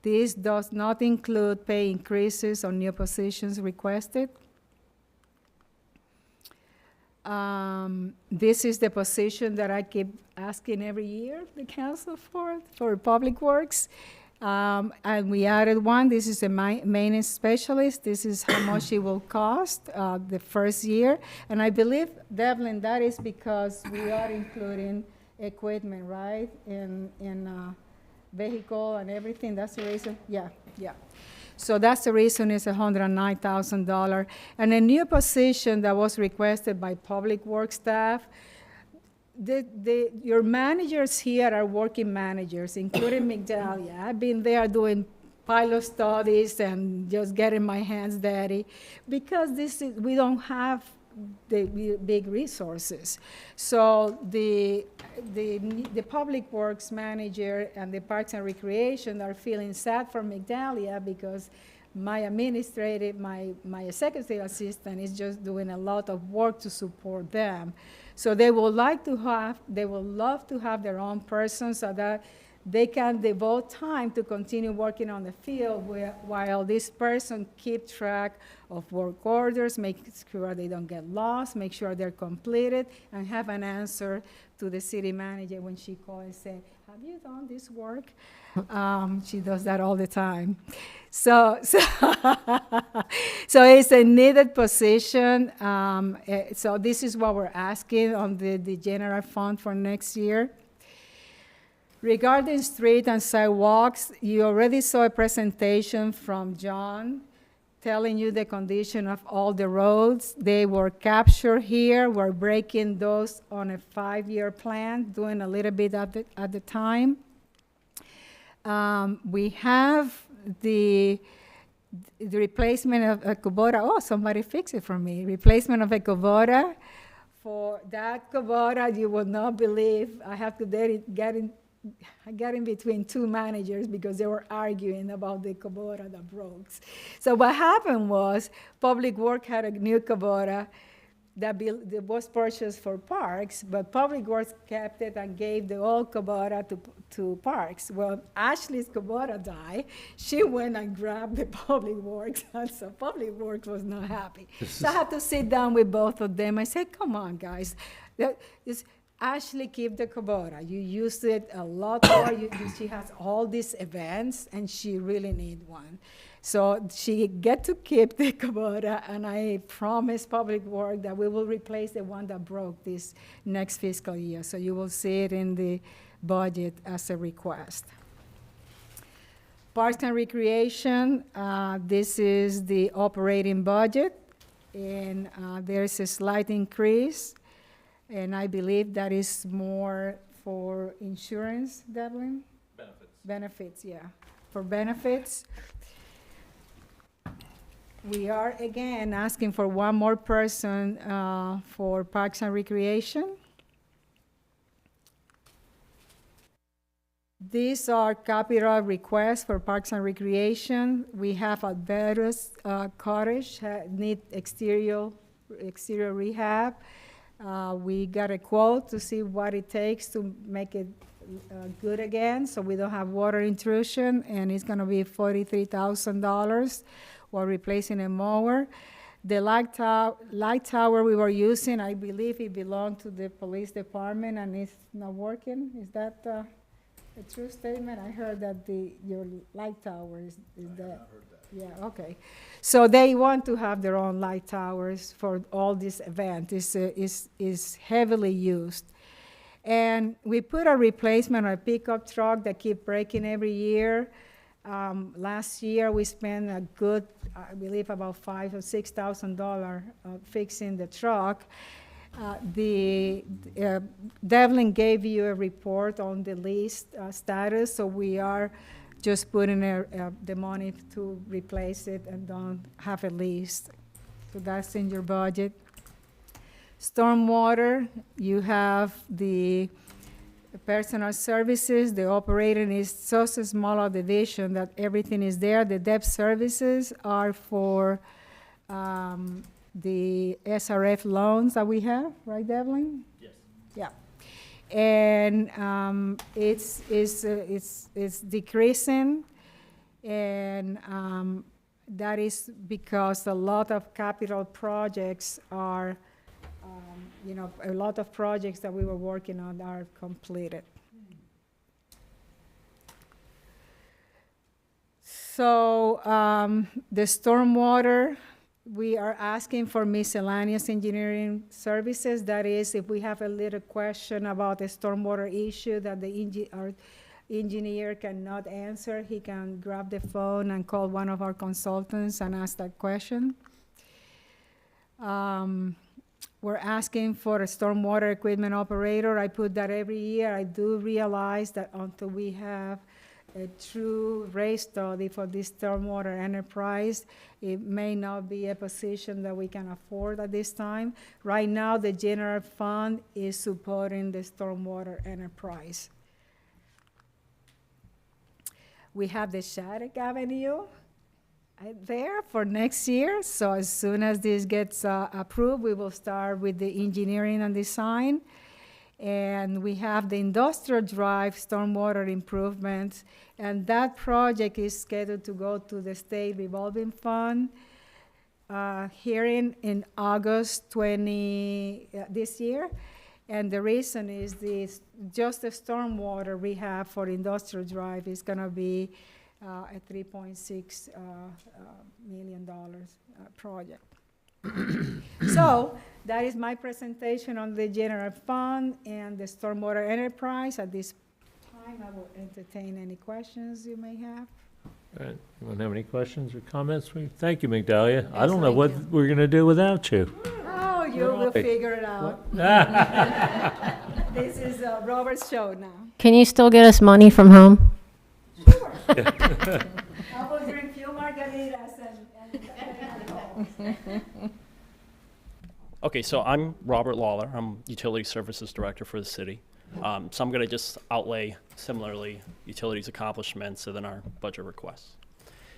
This does not include pay increases or new positions requested. This is the position that I keep asking every year, the council for Public Works. And we added one. This is a maintenance specialist. This is how much it will cost the first year. And I believe, Devlin, that is because we are including equipment, right? In vehicle and everything. That's the reason? Yeah. So that's the reason it's $109,000. And a new position that was requested by Public Works staff. Your managers here are working managers, including Migdalia. I've been there doing pilot studies and just getting my hands dirty, because we don't have the big resources. So the Public Works manager and the Parks and Recreation are feeling sad for Migdalia, because my executive assistant is just doing a lot of work to support them. So they would love to have their own person, so that they can devote time to continue working on the field while this person keep track of work orders, make sure they don't get lost, make sure they're completed, and have an answer to the city manager when she calls and say, have you done this work? She does that all the time. So it's a needed position. So this is what we're asking on the general fund for next year. Regarding street and sidewalks, you already saw a presentation from John telling you the condition of all the roads. They were captured here. We're breaking those on a 5-year plan, doing a little bit at the time. We have the replacement of a Kubota. Oh, somebody fixed it for me. Replacement of a Kubota. For that Kubota, you will not believe, I have to I got in between two managers because they were arguing about the Kubota that broke. So what happened was Public Works had a new Kubota that was purchased for Parks, but Public Works kept it and gave the old Kubota to Parks. Well, Ashley's Kubota died. She went and grabbed the Public Works, and so Public Works was not happy. So I had to sit down with both of them. I said, come on, guys. Ashley, keep the Kubota. You used it a lot more. She has all these events, and she really need one. So she get to keep the Kubota, and I promise Public Works that we will replace the one that broke this next fiscal year. So you will see it in the budget as a request. Parks and Recreation, this is the operating budget, and there's a slight increase. And I believe that is more for insurance, Devlin? Benefits. Benefits, yeah. For benefits. We are, again, asking for one more person for Parks and Recreation. These are capital requests for Parks and Recreation. We have Alberta's cottage, need exterior rehab. We got a quote to see what it takes to make it good again, so we don't have water intrusion, and it's gonna be $43,000 while replacing a mower. The light tower we were using, I believe it belonged to the police department and it's not working. Is that a true statement? I heard that your light tower is that. I heard that. Yeah, okay. So they want to have their own light towers for all this event. Is heavily used. And we put a replacement on a pickup truck that keep breaking every year. Last year we spent a good, I believe about $5,000 or $6,000 fixing the truck. Devlin gave you a report on the lease status, so we are just putting the money to replace it and don't have a lease. So that's in your budget. Stormwater, you have the personal services. The operating is such a small division that everything is there. The debt services are for the SRF loans that we have, right, Devlin? Yes. Yeah. And it's decreasing, and that is because a lot of capital projects are, a lot of projects that we were working on are completed. So the stormwater, we are asking for miscellaneous engineering services. That is, if we have a little question about a stormwater issue that our engineer cannot answer, he can grab the phone and call one of our consultants and ask that question. We're asking for a stormwater equipment operator. I put that every year. I do realize that until we have a true rate study for this stormwater enterprise, it may not be a position that we can afford at this time. Right now, the general fund is supporting the stormwater enterprise. We have the Shattuck Avenue there for next year. So as soon as this gets approved, we will start with the engineering and design. And we have the Industrial Drive stormwater improvements, and that project is scheduled to go to the State Revolving Fund hearing in August 20 this year. And the reason is just the stormwater rehab for Industrial Drive is going to be a $3.6 million project. So that is my presentation on the general fund and the stormwater enterprise. At this time, I will entertain any questions you may have. All right, anyone have any questions or comments? Thank you, Migdalia. I don't know thank what you. we're gonna do without you. Oh, you will right. figure it out. This is Robert's show now. Can you still get us money from home? I will drink few margaritas and Okay, so I'm Robert Lawler. I'm Utility Services Director for the city. So I'm going to just outlay similarly utilities accomplishments and then our budget requests.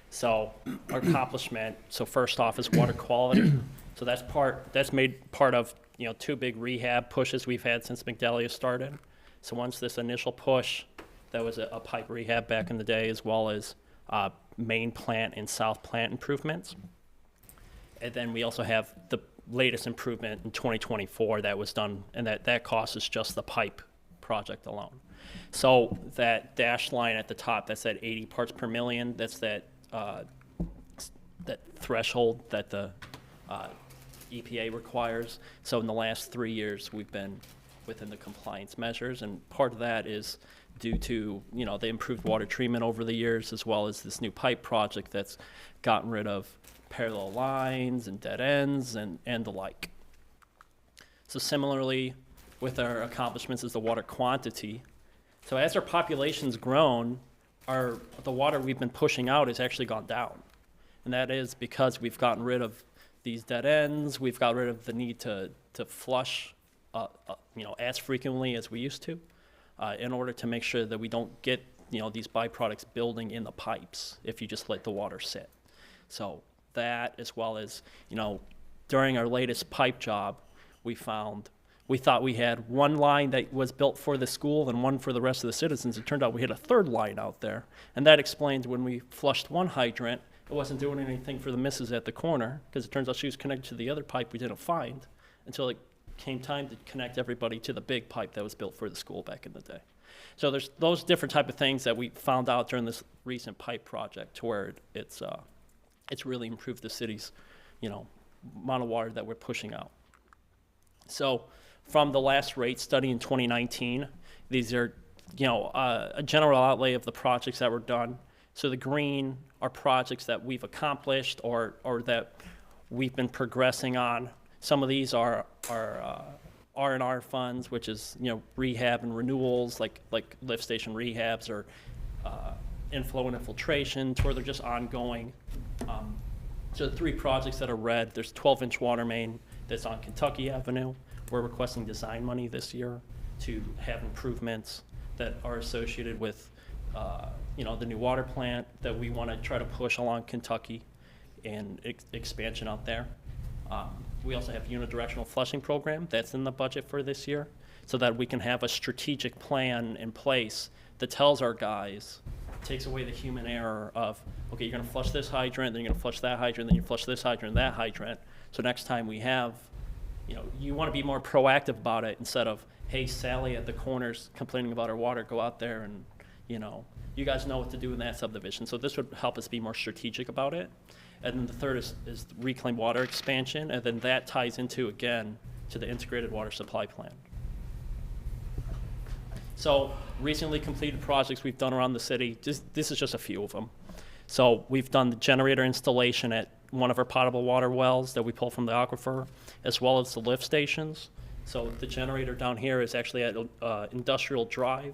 So our accomplishment, so first off is water quality. So that's made part of, you know, 2 big rehab pushes we've had since Migdalia started. So once this initial push, that was a pipe rehab back in the day, as well as main plant and south plant improvements. And then we also have the latest improvement in 2024 that was done, and that cost is just the pipe project alone. So that dashed line at the top, that's at 80 parts per million. That's that threshold that the EPA requires. So in the last 3 years, we've been within the compliance measures, and part of that is due to, you know, the improved water treatment over the years, as well as this new pipe project that's gotten rid of parallel lines and dead ends and the like. So similarly, with our accomplishments is the water quantity. So as our population's grown, the water we've been pushing out has actually gone down. And that is because we've gotten rid of these dead ends, we've got rid of the need to flush you know, as frequently as we used to, in order to make sure that we don't get, you know, these byproducts building in the pipes if you just let the water sit. So that, as well as, you know, during our latest pipe job, we thought we had one line that was built for the school and one for the rest of the citizens. It turned out we had a third line out there. And that explains when we flushed one hydrant, it wasn't doing anything for the missus at the corner, because it turns out she was connected to the other pipe we didn't find until it came time to connect everybody to the big pipe that was built for the school back in the day. So there's those different type of things that we found out during this recent pipe project, to where it's really improved the city's, you know, amount of water that we're pushing out. So from the last rate study in 2019, these are, you know, a general outlay of the projects that were done. So the green are projects that we've accomplished or that we've been progressing on. Some of these are R&R funds, which is, you know, rehab and renewals, like lift station rehabs or inflow and infiltration, to where they're just ongoing. So the 3 projects that are red, there's 12-inch water main that's on Kentucky Avenue. We're requesting design money this year to have improvements that are associated with, you know, the new water plant that we want to try to push along Kentucky and expansion out there. We also have unidirectional flushing program that's in the budget for this year, so that we can have a strategic plan in place that tells our guys, takes away the human error of, okay, you're going to flush this hydrant, then you're going to flush that hydrant, then you flush this hydrant, that hydrant. So next time we have, you know, you want to be more proactive about it instead of, hey, Sally at the corner's complaining about our water, go out there and, you know, you guys know what to do in that subdivision. So this would help us be more strategic about it. And then the third is reclaimed water expansion, and then that ties into, again, to the integrated water supply plan. So recently completed projects we've done around the city, this is just a few of them. So we've done the generator installation at one of our potable water wells that we pull from the aquifer, as well as the lift stations. So the generator down here is actually at Industrial Drive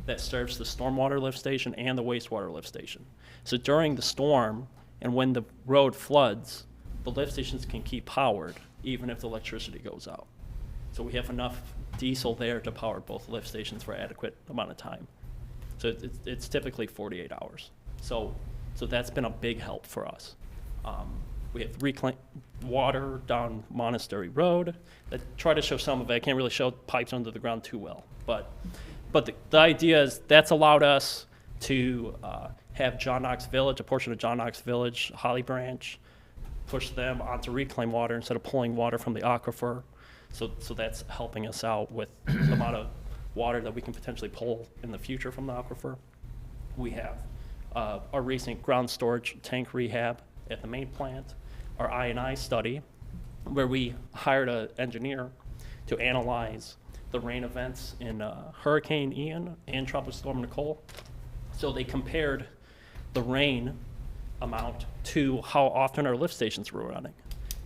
that serves the stormwater lift station and the wastewater lift station. So during the storm and when the road floods, the lift stations can keep powered even if the electricity goes out. So we have enough diesel there to power both lift stations for adequate amount of time. So it's typically 48 hours. So that's been a big help for us. We have reclaimed water down Monastery Road. I try to show some of it. I can't really show pipes under the ground too well. But the idea is that's allowed us to have John Knox Village, a portion of John Knox Village, Holly Branch, push them onto reclaimed water instead of pulling water from the aquifer. So that's helping us out with the amount of water that we can potentially pull in the future from the aquifer. We have our recent ground storage tank rehab at the main plant, our I&I study, where we hired an engineer to analyze the rain events in Hurricane Ian and Tropical Storm Nicole. So they compared the rain amount to how often our lift stations were running,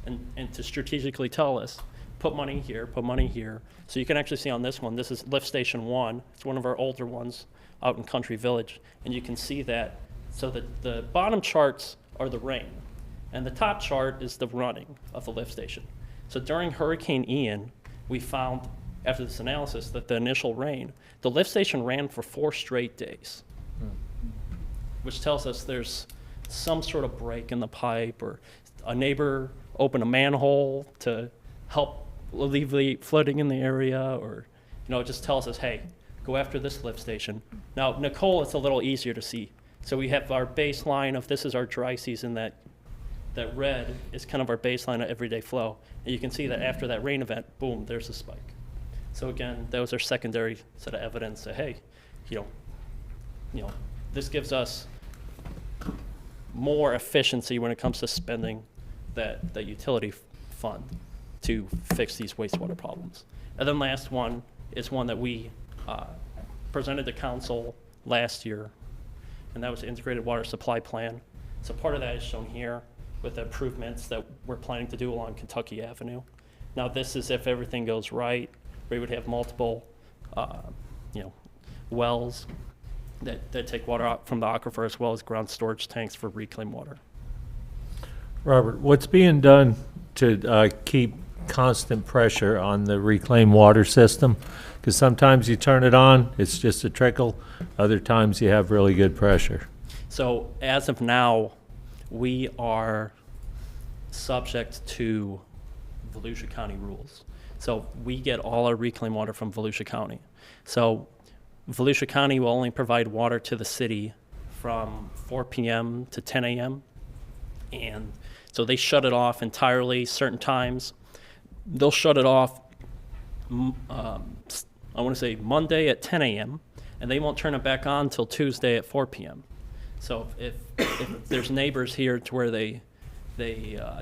and to strategically tell us, put money here, put money here. So you can actually see on this one, this is lift station 1. It's one of our older ones out in Country Village, and you can see that. So the bottom charts are the rain, and the top chart is the running of the lift station. So during Hurricane Ian, we found, after this analysis, that the initial rain, the lift station ran for 4 straight days, which tells us there's some sort of break in the pipe, or a neighbor opened a manhole to help alleviate flooding in the area, or, it just tells us, hey, go after this lift station. Now, Nicole, it's a little easier to see. So we have our baseline of, this is our dry season, that red is kind of our baseline of everyday flow. And you can see that after that rain event, boom, there's a spike. So again, that was our secondary set of evidence that, hey, this gives us more efficiency when it comes to spending that utility fund to fix these wastewater problems. And then last one is one that we presented to council last year, and that was the integrated water supply plan. So part of that is shown here with the improvements that we're planning to do along Kentucky Avenue. Now this is if everything goes right. We would have multiple wells that take water out from the aquifer, as well as ground storage tanks for reclaimed water. Robert, what's being done to keep constant pressure on the reclaimed water system? Because sometimes you turn it on, it's just a trickle. Other times you have really good pressure. So as of now, we are subject to Volusia County rules. So we get all our reclaimed water from Volusia County. So Volusia County will only provide water to the city from 4 p.m. to 10 a.m. And so they shut it off entirely certain times. They'll shut it off, I want to say Monday at 10 a.m., and they won't turn it back on until Tuesday at 4 p.m. So if there's neighbors here to where they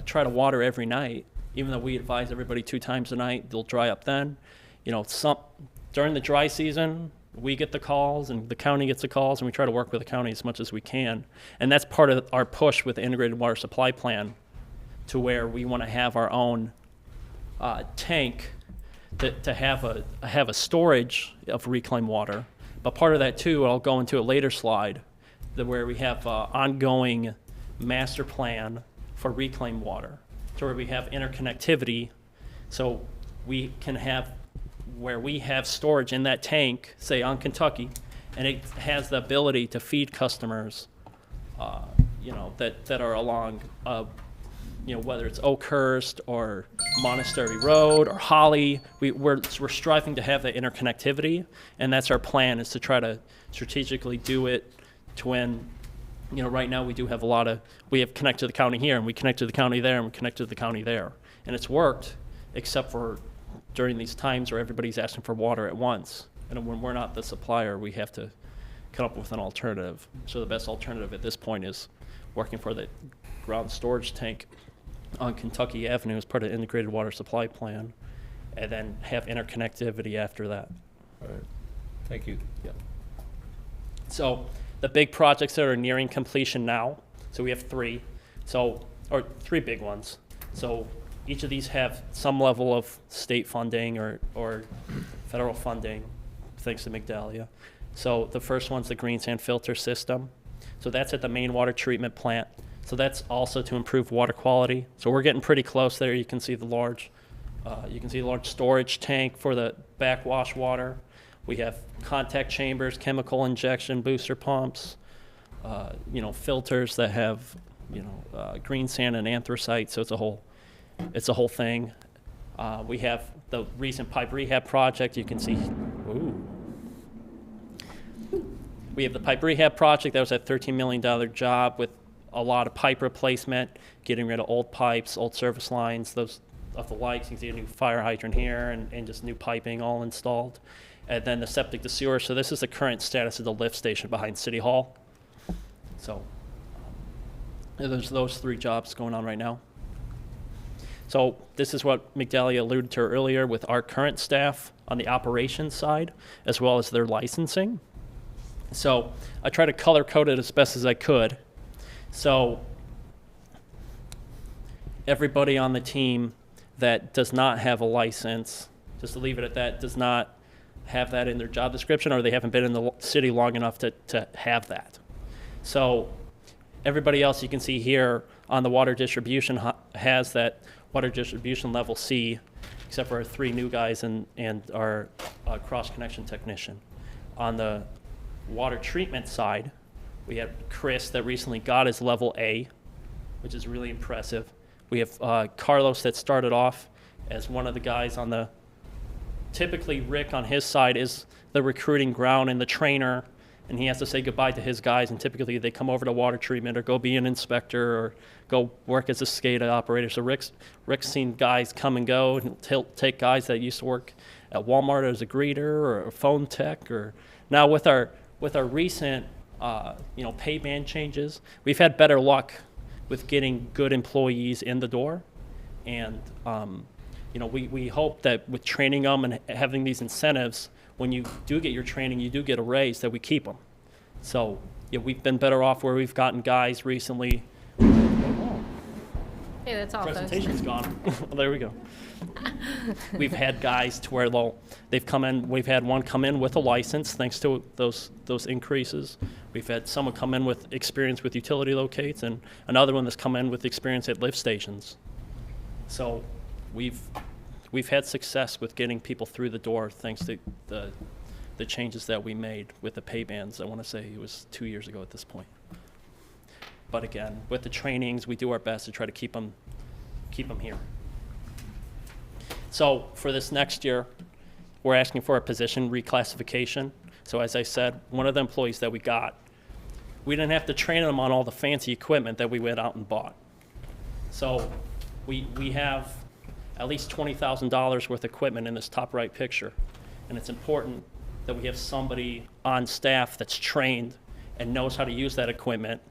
try to water every night, even though we advise everybody 2 times a night, they'll dry up then. During the dry season, we get the calls and the county gets the calls, and we try to work with the county as much as we can. And that's part of our push with the integrated water supply plan, to where we want to have our own tank to have a storage of reclaimed water. But part of that too, I'll go into a later slide, where we have ongoing master plan for reclaimed water, to where we have interconnectivity, so we can have where we have storage in that tank, say on Kentucky, and it has the ability to feed customers, that are along, whether it's Oakhurst or Monastery Road or Holly. We're striving to have that interconnectivity, and that's our plan, is to try to strategically do it to when, right now we do have we have connect to the county here, and we connect to the county there, and we connect to the county there. And it's worked, except for during these times where everybody's asking for water at once. And when we're not the supplier, we have to come up with an alternative. So the best alternative at this point is working for the ground storage tank on Kentucky Avenue as part of the integrated water supply plan, and then have interconnectivity after that. All right. Thank you. Yep. So the big projects that are nearing completion now, so we have 3, or 3 big ones. So each of these have some level of state funding or federal funding, thanks to Migdalia. So the first one's the green sand filter system. So that's at the main water treatment plant. So that's also to improve water quality. So we're getting pretty close there. You can see the large storage tank for the backwash water. We have contact chambers, chemical injection, booster pumps, filters that have, green sand and anthracite. So it's a whole thing. We have the recent pipe rehab project. You can see, we have the pipe rehab project. That was a $13 million job with a lot of pipe replacement, getting rid of old pipes, old service lines, those of the likes. You can see a new fire hydrant here and just new piping all installed. And then the septic to sewer. So this is the current status of the lift station behind City Hall. So there's those 3 jobs going on right now. So this is what Migdalia alluded to earlier with our current staff on the operations side, as well as their licensing. So I try to color code it as best as I could. So everybody on the team that does not have a license, just to leave it at that, does not have that in their job description, or they haven't been in the city long enough to have that. So everybody else you can see here on the water distribution has that water distribution level C, except for our 3 new guys and our cross-connection technician. On the water treatment side, we have Chris that recently got his level A, which is really impressive. We have Carlos that started off as one of the guys on the, typically Rick on his side is the recruiting ground and the trainer, and he has to say goodbye to his guys, and typically they come over to water treatment or go be an inspector or go work as a SCADA operator. So Rick's seen guys come and go, and he'll take guys that used to work at Walmart as a greeter or a phone tech, or now with our recent pay band changes, we've had better luck with getting good employees in the door. And we hope that with training them and having these incentives, when you do get your training, you do get a raise, that we keep them. So we've been better off where we've gotten guys recently. Hey, that's all, folks. Presentation's gone. Well, there we go. We've had guys to where they've come in. We've had one come in with a license, thanks to those increases. We've had someone come in with experience with utility locates, and another one that's come in with experience at lift stations. So we've had success with getting people through the door, thanks to the changes that we made with the pay bands. I want to say it was 2 years ago at this point. But again, with the trainings, we do our best to try to keep them here. So for this next year, we're asking for a position reclassification. So as I said, one of the employees that we got, we didn't have to train them on all the fancy equipment that we went out and bought. So we have at least $20,000 worth of equipment in this top right picture. And it's important that we have somebody on staff that's trained and knows how to use that equipment,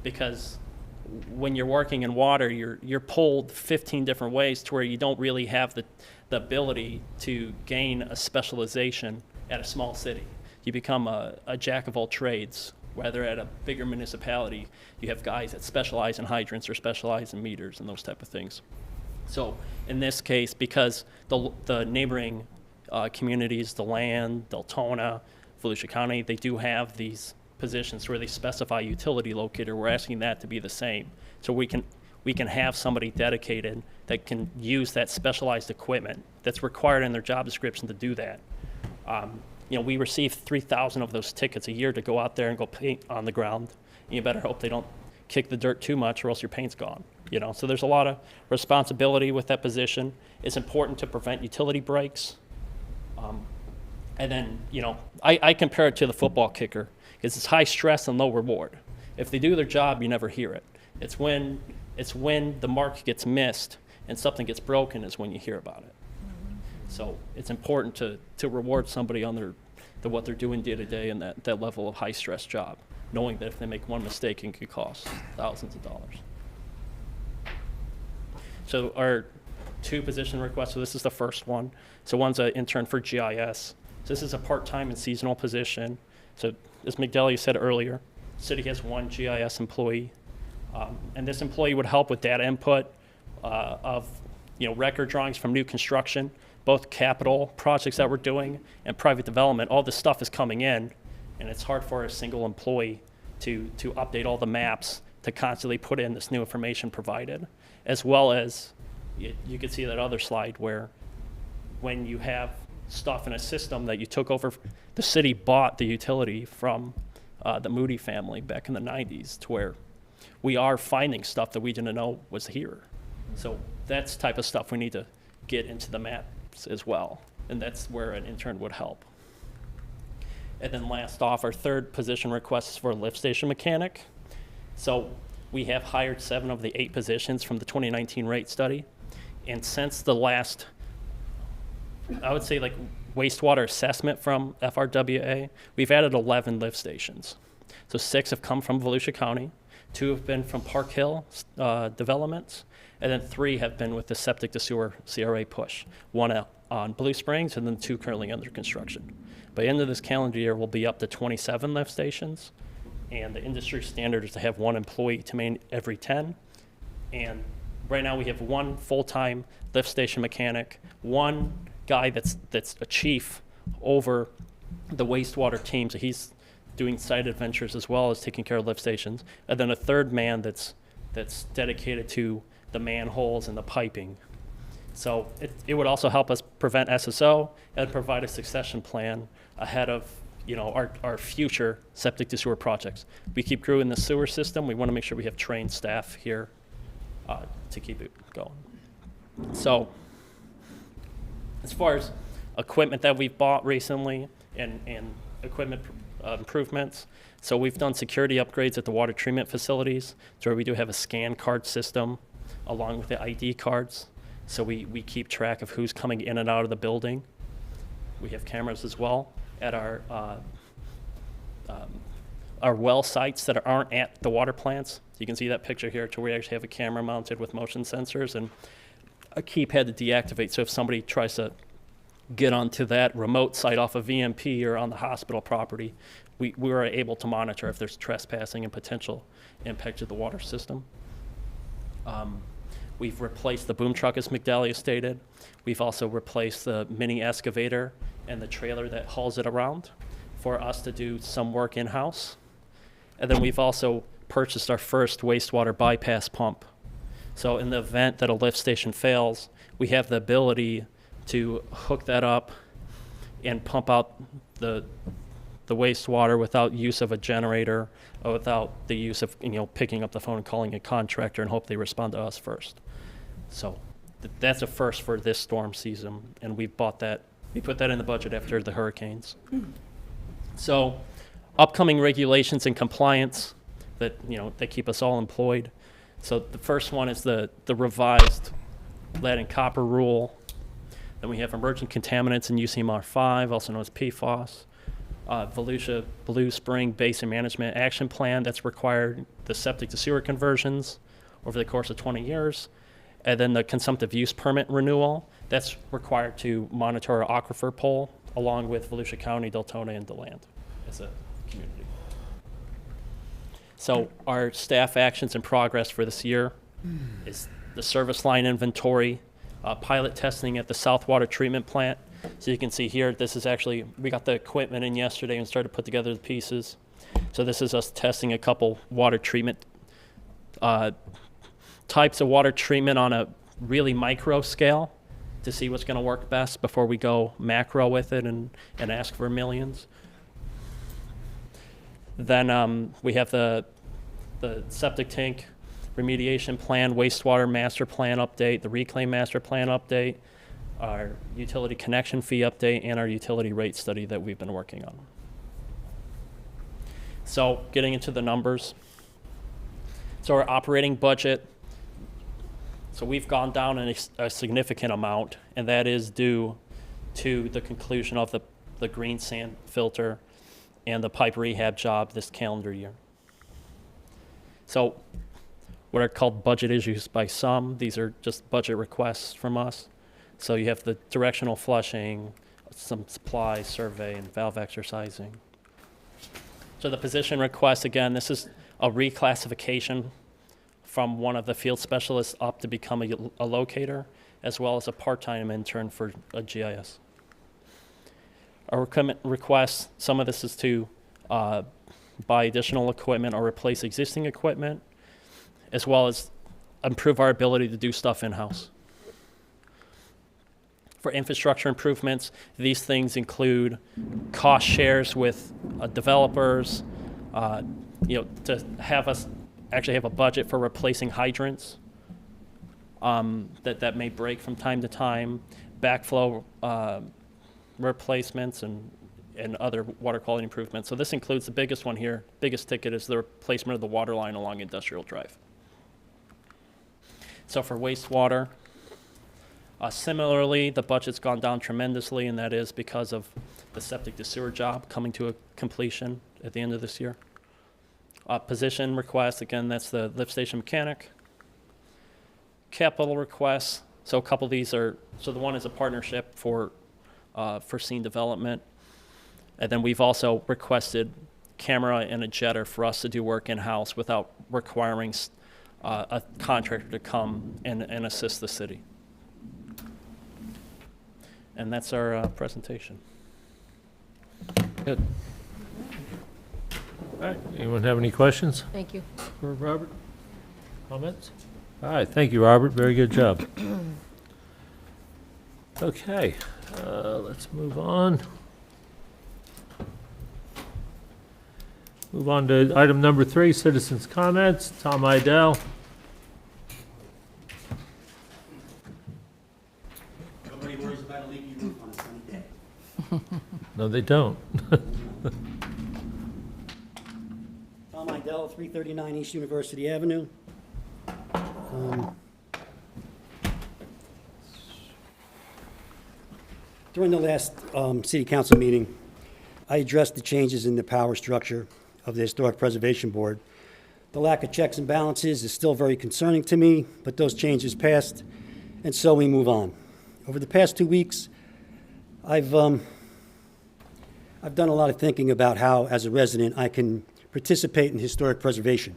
because when you're working in water, you're pulled 15 different ways to where you don't really have the ability to gain a specialization at a small city. You become a jack of all trades. Whether at a bigger municipality, you have guys that specialize in hydrants or specialize in meters and those type of things. So in this case, because the neighboring communities, DeLand, Deltona, Volusia County, they do have these positions where they specify utility locator. We're asking that to be the same. So we can have somebody dedicated that can use that specialized equipment that's required in their job description to do that. We receive 3,000 of those tickets a year to go out there and go paint on the ground. You better hope they don't kick the dirt too much, or else your paint's gone. So there's a lot of responsibility with that position. It's important to prevent utility breaks. And then, I compare it to the football kicker, because it's high stress and low reward. If they do their job, you never hear it. It's when the mark gets missed and something gets broken is when you hear about it. So it's important to reward somebody on what they're doing day to day in that level of high stress job, knowing that if they make one mistake, it could cost thousands of dollars. So our 2 position requests, so this is the first one. So one's an intern for GIS. So this is a part-time and seasonal position. So as Migdalia said earlier, the city has 1 GIS employee. And this employee would help with data input of record drawings from new construction, both capital projects that we're doing and private development. All this stuff is coming in, and it's hard for a single employee to update all the maps, to constantly put in this new information provided, as well as you can see that other slide where when you have stuff in a system that you took over, the city bought the utility from the Moody family back in the 90s, to where we are finding stuff that we didn't know was here. So that's the type of stuff we need to get into the maps as well, and that's where an intern would help. And then last off, our 3rd position request is for a lift station mechanic. So we have hired 7 of the 8 positions from the 2019 rate study, and since the last, I would say, wastewater assessment from FRWA, we've added 11 lift stations. So 6 have come from Volusia County, 2 have been from Park Hill Developments, and then 3 have been with the septic to sewer CRA push. 1 out on Blue Springs, and then 2 currently under construction. By the end of this calendar year, we'll be up to 27 lift stations, and the industry standard is to have 1 employee to main every 10. And right now, we have 1 full-time lift station mechanic, 1 guy that's a chief over the wastewater team, so he's doing site adventures as well as taking care of lift stations, and then a 3rd man that's dedicated to the manholes and the piping. So it would also help us prevent SSO and provide a succession plan ahead of our future septic to sewer projects. We keep growing the sewer system. We want to make sure we have trained staff here to keep it going. So as far as equipment that we've bought recently and equipment improvements, so we've done security upgrades at the water treatment facilities, so where we do have a scan card system along with the ID cards. So we keep track of who's coming in and out of the building. We have cameras as well at our well sites that aren't at the water plants. You can see that picture here to where we actually have a camera mounted with motion sensors and a keypad to deactivate. So if somebody tries to get onto that remote site off of VMP or on the hospital property, we are able to monitor if there's trespassing and potential impact to the water system. We've replaced the boom truck, as Migdalia stated. We've also replaced the mini excavator and the trailer that hauls it around for us to do some work in-house. And then we've also purchased our first wastewater bypass pump. So in the event that a lift station fails, we have the ability to hook that up and pump out the wastewater without use of a generator or without the use of picking up the phone and calling a contractor and hope they respond to us first. So that's a first for this storm season, and we put that in the budget after the hurricanes. So upcoming regulations and compliance that keep us all employed. So the first one is the revised lead and copper rule. Then we have emerging contaminants in UCMR 5, also known as PFAS. Volusia Blue Spring Basin Management Action Plan that's required the septic to sewer conversions over the course of 20 years. And then the consumptive use permit renewal that's required to monitor our aquifer pool along with Volusia County, Deltona, and DeLand as a community. So our staff actions in progress for this year is the service line inventory, pilot testing at the South Water Treatment Plant. So you can see here, this is actually, we got the equipment in yesterday and started to put together the pieces. So this is us testing a couple water treatment types of water treatment on a really micro scale to see what's going to work best before we go macro with it and ask for millions. Then we have the septic tank remediation plan, wastewater master plan update, the reclaim master plan update, our utility connection fee update, and our utility rate study that we've been working on. So getting into the numbers. So our operating budget, so we've gone down a significant amount, and that is due to the conclusion of the green sand filter and the pipe rehab job this calendar year. So what are called budget issues by some, these are just budget requests from us. So you have the directional flushing, some supply survey, and valve exercising. So the position request, again, this is a reclassification from one of the field specialists up to become a locator, as well as a part-time intern for a GIS. Our equipment requests, some of this is to buy additional equipment or replace existing equipment, as well as improve our ability to do stuff in-house. For infrastructure improvements, these things include cost shares with developers, to have us actually have a budget for replacing hydrants that may break from time to time, backflow replacements, and other water quality improvements. So this includes the biggest one here, biggest ticket is the replacement of the water line along Industrial Drive. So for wastewater, similarly, the budget's gone down tremendously, and that is because of the septic to sewer job coming to a completion at the end of this year. Position request, again, that's the lift station mechanic. Capital requests, so a couple of these are, so the one is a partnership for scene development. And then we've also requested camera and a jetter for us to do work in-house without requiring a contractor to come and assist the city. And that's our presentation. Good. All right, anyone have any questions Thank you. for Robert? Comments? All right, thank you, Robert, very good job. Okay, let's move on. Move on to item number 3, citizens' comments. Tom Idell. Nobody worries about a leaky roof on a sunny day. No, they don't. Tom Idell, 339 East University Avenue. During the last city council meeting, I addressed the changes in the power structure of the Historic Preservation Board. The lack of checks and balances is still very concerning to me, but those changes passed, and so we move on. Over the past 2 weeks, I've done a lot of thinking about how, as a resident, I can participate in historic preservation,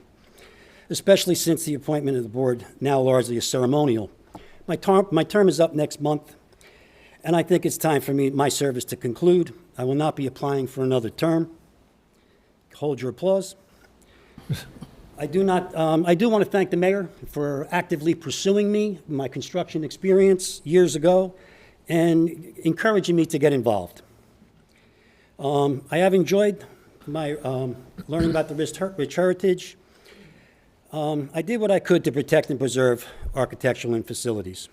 especially since the appointment of the board now largely is ceremonial. My term is up next month, and I think it's time for my service to conclude. I will not be applying for another term. Hold your applause. I do want to thank the mayor for actively pursuing me, my construction experience years ago, and encouraging me to get involved. I have enjoyed my learning about the rich heritage. I did what I could to protect and preserve architectural and facilities.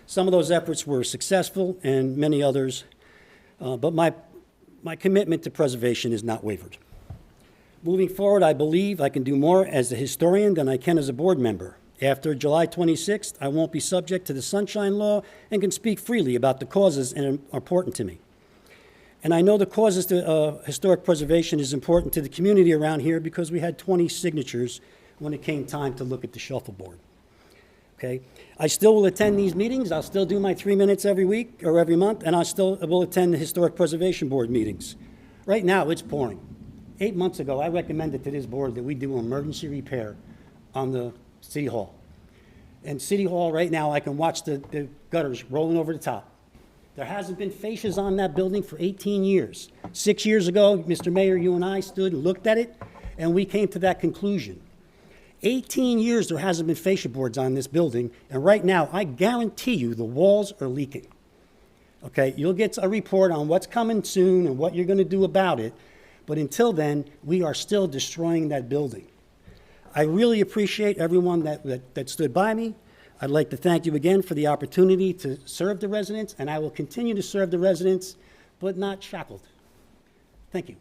Some of those efforts were successful, and many others, but my commitment to preservation is not wavered. Moving forward, I believe I can do more as a historian than I can as a board member. After July 26th, I won't be subject to the Sunshine Law and can speak freely about the causes that are important to me. And I know the causes to historic preservation is important to the community around here because we had 20 signatures when it came time to look at the shuffleboard. Okay? I still will attend these meetings. I'll still do my 3 minutes every week or every month, and I still will attend the Historic Preservation Board meetings. Right now, it's pouring. 8 months ago, I recommended to this board that we do an emergency repair on the City Hall. And City Hall, right now, I can watch the gutters rolling over the top. There hasn't been fascias on that building for 18 years. 6 years ago, Mr. Mayor, you and I stood and looked at it, and we came to that conclusion. 18 years there hasn't been fascia boards on this building, and right now, I guarantee you the walls are leaking. Okay, you'll get a report on what's coming soon and what you're going to do about it, but until then, we are still destroying that building. I really appreciate everyone that stood by me. I'd like to thank you again for the opportunity to serve the residents, and I will continue to serve the residents, but not shackled. Thank you.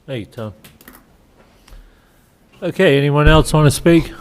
Thank you, Tom. Okay, anyone else want to speak?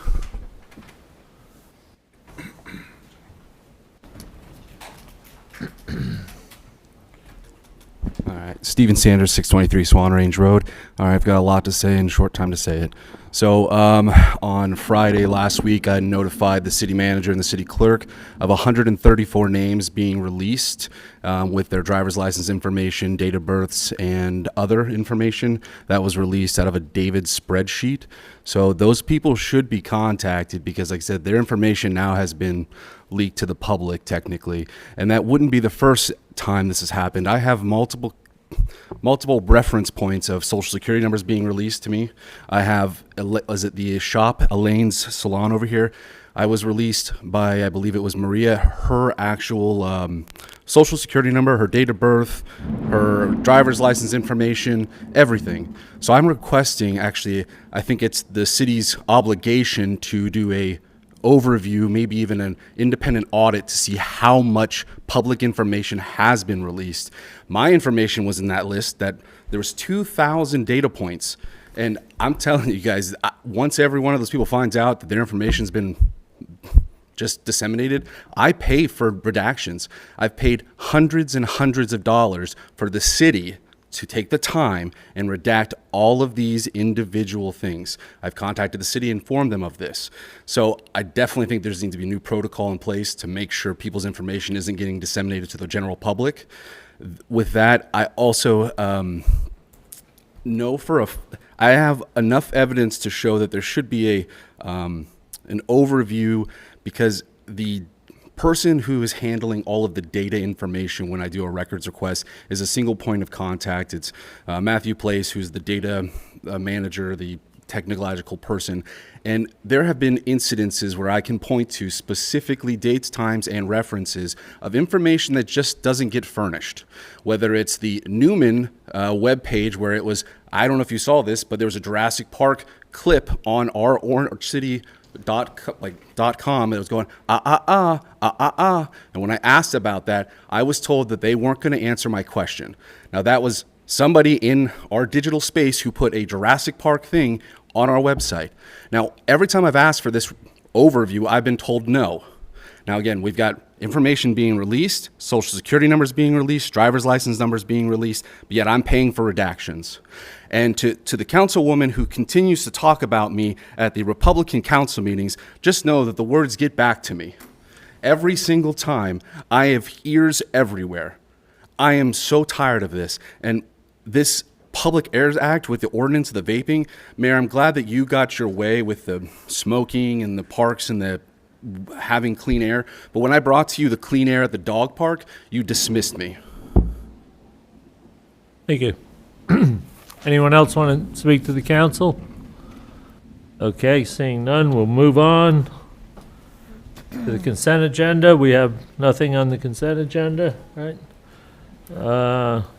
All right, Stephen Sanders, 623 Swan Range Road. All right, I've got a lot to say and a short time to say it. So on Friday last week, I notified the city manager and the city clerk of 134 names being released with their driver's license information, date of births, and other information that was released out of a David spreadsheet. So those people should be contacted because, like I said, their information now has been leaked to the public technically, and that wouldn't be the first time this has happened. I have multiple reference points of social security numbers being released to me. I have, is it the shop, Elaine's Salon over here? I was released by, I believe it was Maria, her actual social security number, her date of birth, her driver's license information, everything. So I'm requesting, actually, I think it's the city's obligation to do a overview, maybe even an independent audit to see how much public information has been released. My information was in that list, that there was 2,000 data points. And I'm telling you guys, once every one of those people finds out that their information's been just disseminated, I pay for redactions. I've paid hundreds and hundreds of dollars for the city to take the time and redact all of these individual things. I've contacted the city, informed them of this. So I definitely think there's need to be a new protocol in place to make sure people's information isn't getting disseminated to the general public. With that, I also know I have enough evidence to show that there should be an overview, because the person who is handling all of the data information when I do a records request is a single point of contact. It's Matthew Place, who's the data manager, the technological person. And there have been incidences where I can point to specifically dates, times, and references of information that just doesn't get furnished. Whether it's the Newman webpage, where it was, I don't know if you saw this, but there was a Jurassic Park clip on our Orange City .com, and it was going and when I asked about that, I was told that they weren't going to answer my question. Now, that was somebody in our digital space who put a Jurassic Park thing on our website. Now, every time I've asked for this overview, I've been told no. Now, again, we've got information being released, social security numbers being released, driver's license numbers being released, but yet I'm paying for redactions. And to the councilwoman who continues to talk about me at the Republican council meetings, just know that the words get back to me. Every single time, I have ears everywhere. I am so tired of this. And this Public Airs Act with the ordinance, the vaping, Mayor, I'm glad that you got your way with the smoking and the parks and the having clean air. But when I brought to you the clean air at the dog park, you dismissed me. Thank you. Anyone else want to speak to the council? Okay, seeing none, we'll move on to the consent agenda. We have nothing on the consent agenda, right?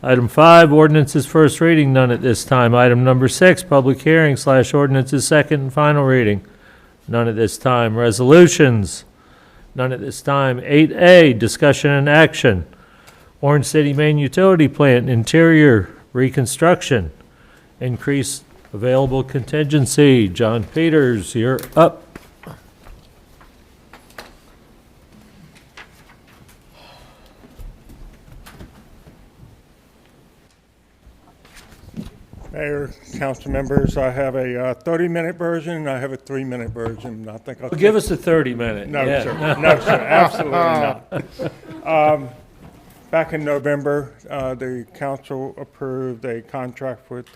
Item 5, ordinances first reading, none at this time. Item number 6, public hearing / ordinances second and final reading, none at this time. Resolutions, none at this time. 8A, discussion and action. Orange City Main Utility Plant interior reconstruction. Increase available contingency. John Peters, you're up. Mayor, council members, I have a 30-minute version and I have a 3-minute version. I think I'll Well, give us a 30-minute. No, yeah. sir. No, sir. Absolutely not. Back in November, the council approved a contract with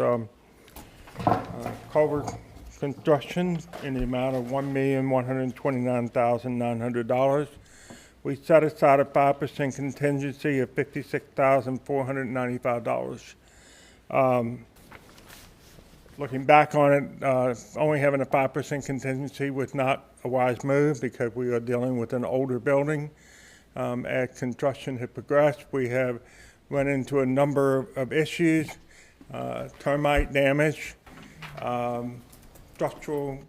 Culver Construction in the amount of $1,129,900. We set aside a 5% contingency of $56,495. Looking back on it, only having a 5% contingency was not a wise move, because we are dealing with an older building. As construction had progressed, we have run into a number of issues, termite damage, structural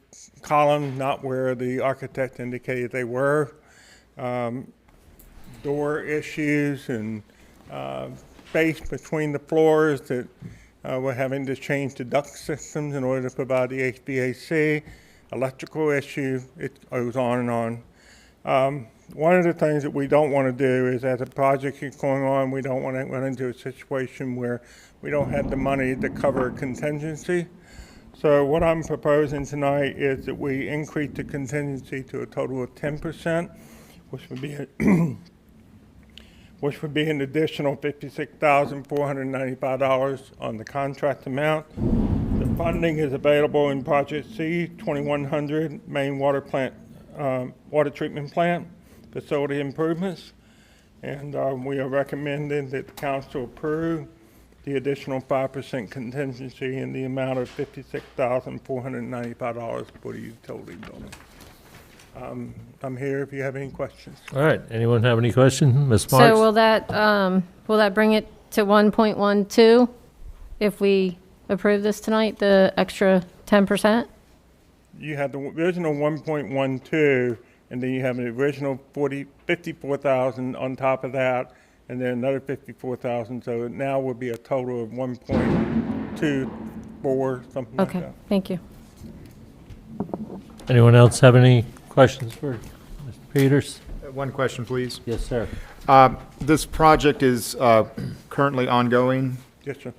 column not where the architect indicated they were, door issues, and space between the floors that we're having to change the duct systems in order to provide the HVAC, electrical issue, it goes on and on. One of the things that we don't want to do is, as a project is going on, we don't want to run into a situation where we don't have the money to cover a contingency. So what I'm proposing tonight is that we increase the contingency to a total of 10%, which would be an additional $56,495 on the contract amount. The funding is available in Project C, 2100 Main Water Plant, Water Treatment Plant facility improvements. And we are recommending that the council approve the additional 5% contingency in the amount of $56,495 for the utility building. I'm here if you have any questions. All right, anyone have any questions? Ms. Marks? So will that bring it to 1.12 if we approve this tonight, the extra 10%? You have the original 1.12, and then you have an original 54,000 on top of that, and then another 54,000. So it now would be a total of 1.24, something like Okay, that. thank you. Anyone else have any questions for Mr. Peters? One question, please. Yes, sir. This project is currently ongoing. Yes, sir.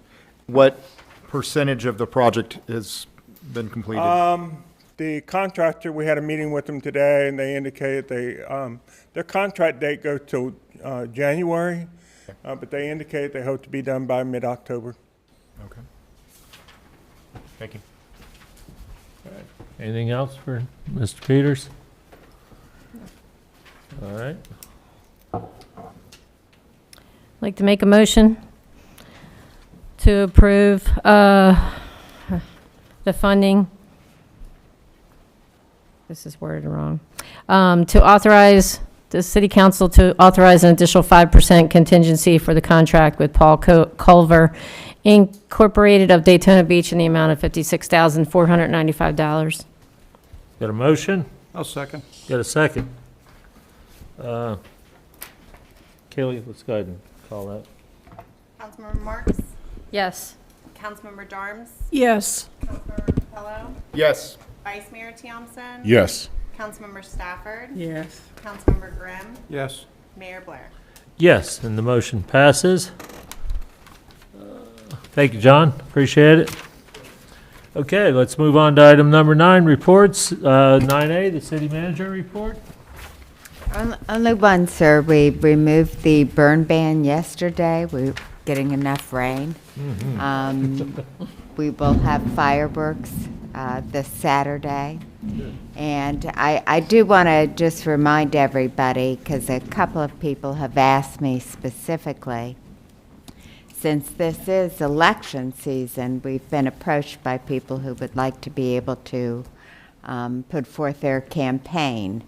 what percentage of the project has been completed? The contractor, we had a meeting with them today, and they indicated their contract date goes till January, but they indicated they hope to be done by mid-October. Okay. Thank you. Anything else for Mr. Peters? All right. I'd like to make a motion to approve the funding. This is worded wrong. To authorize the city council to authorize an additional 5% contingency for the contract with Paul Culver Incorporated of Daytona Beach in the amount of $56,495. Got a motion? I'll second. Got a second? Kaylee, let's go ahead and call that. Councilmember Marks? Yes. Councilmember Darms? Yes. Councilmember Capello? Yes. Vice Mayor Thompson? Yes. Councilmember Stafford? Yes. Councilmember Grimm? Yes. Mayor Blair? Yes, and the motion passes. Thank you, John. Appreciate it. Okay, let's move on to item number 9, reports. 9A, the city manager report. Only one, sir. We removed the burn ban yesterday. We're getting enough rain. We will have fireworks this Saturday. And I do want to just remind everybody, because a couple of people have asked me specifically, since this is election season, we've been approached by people who would like to be able to put forth their campaign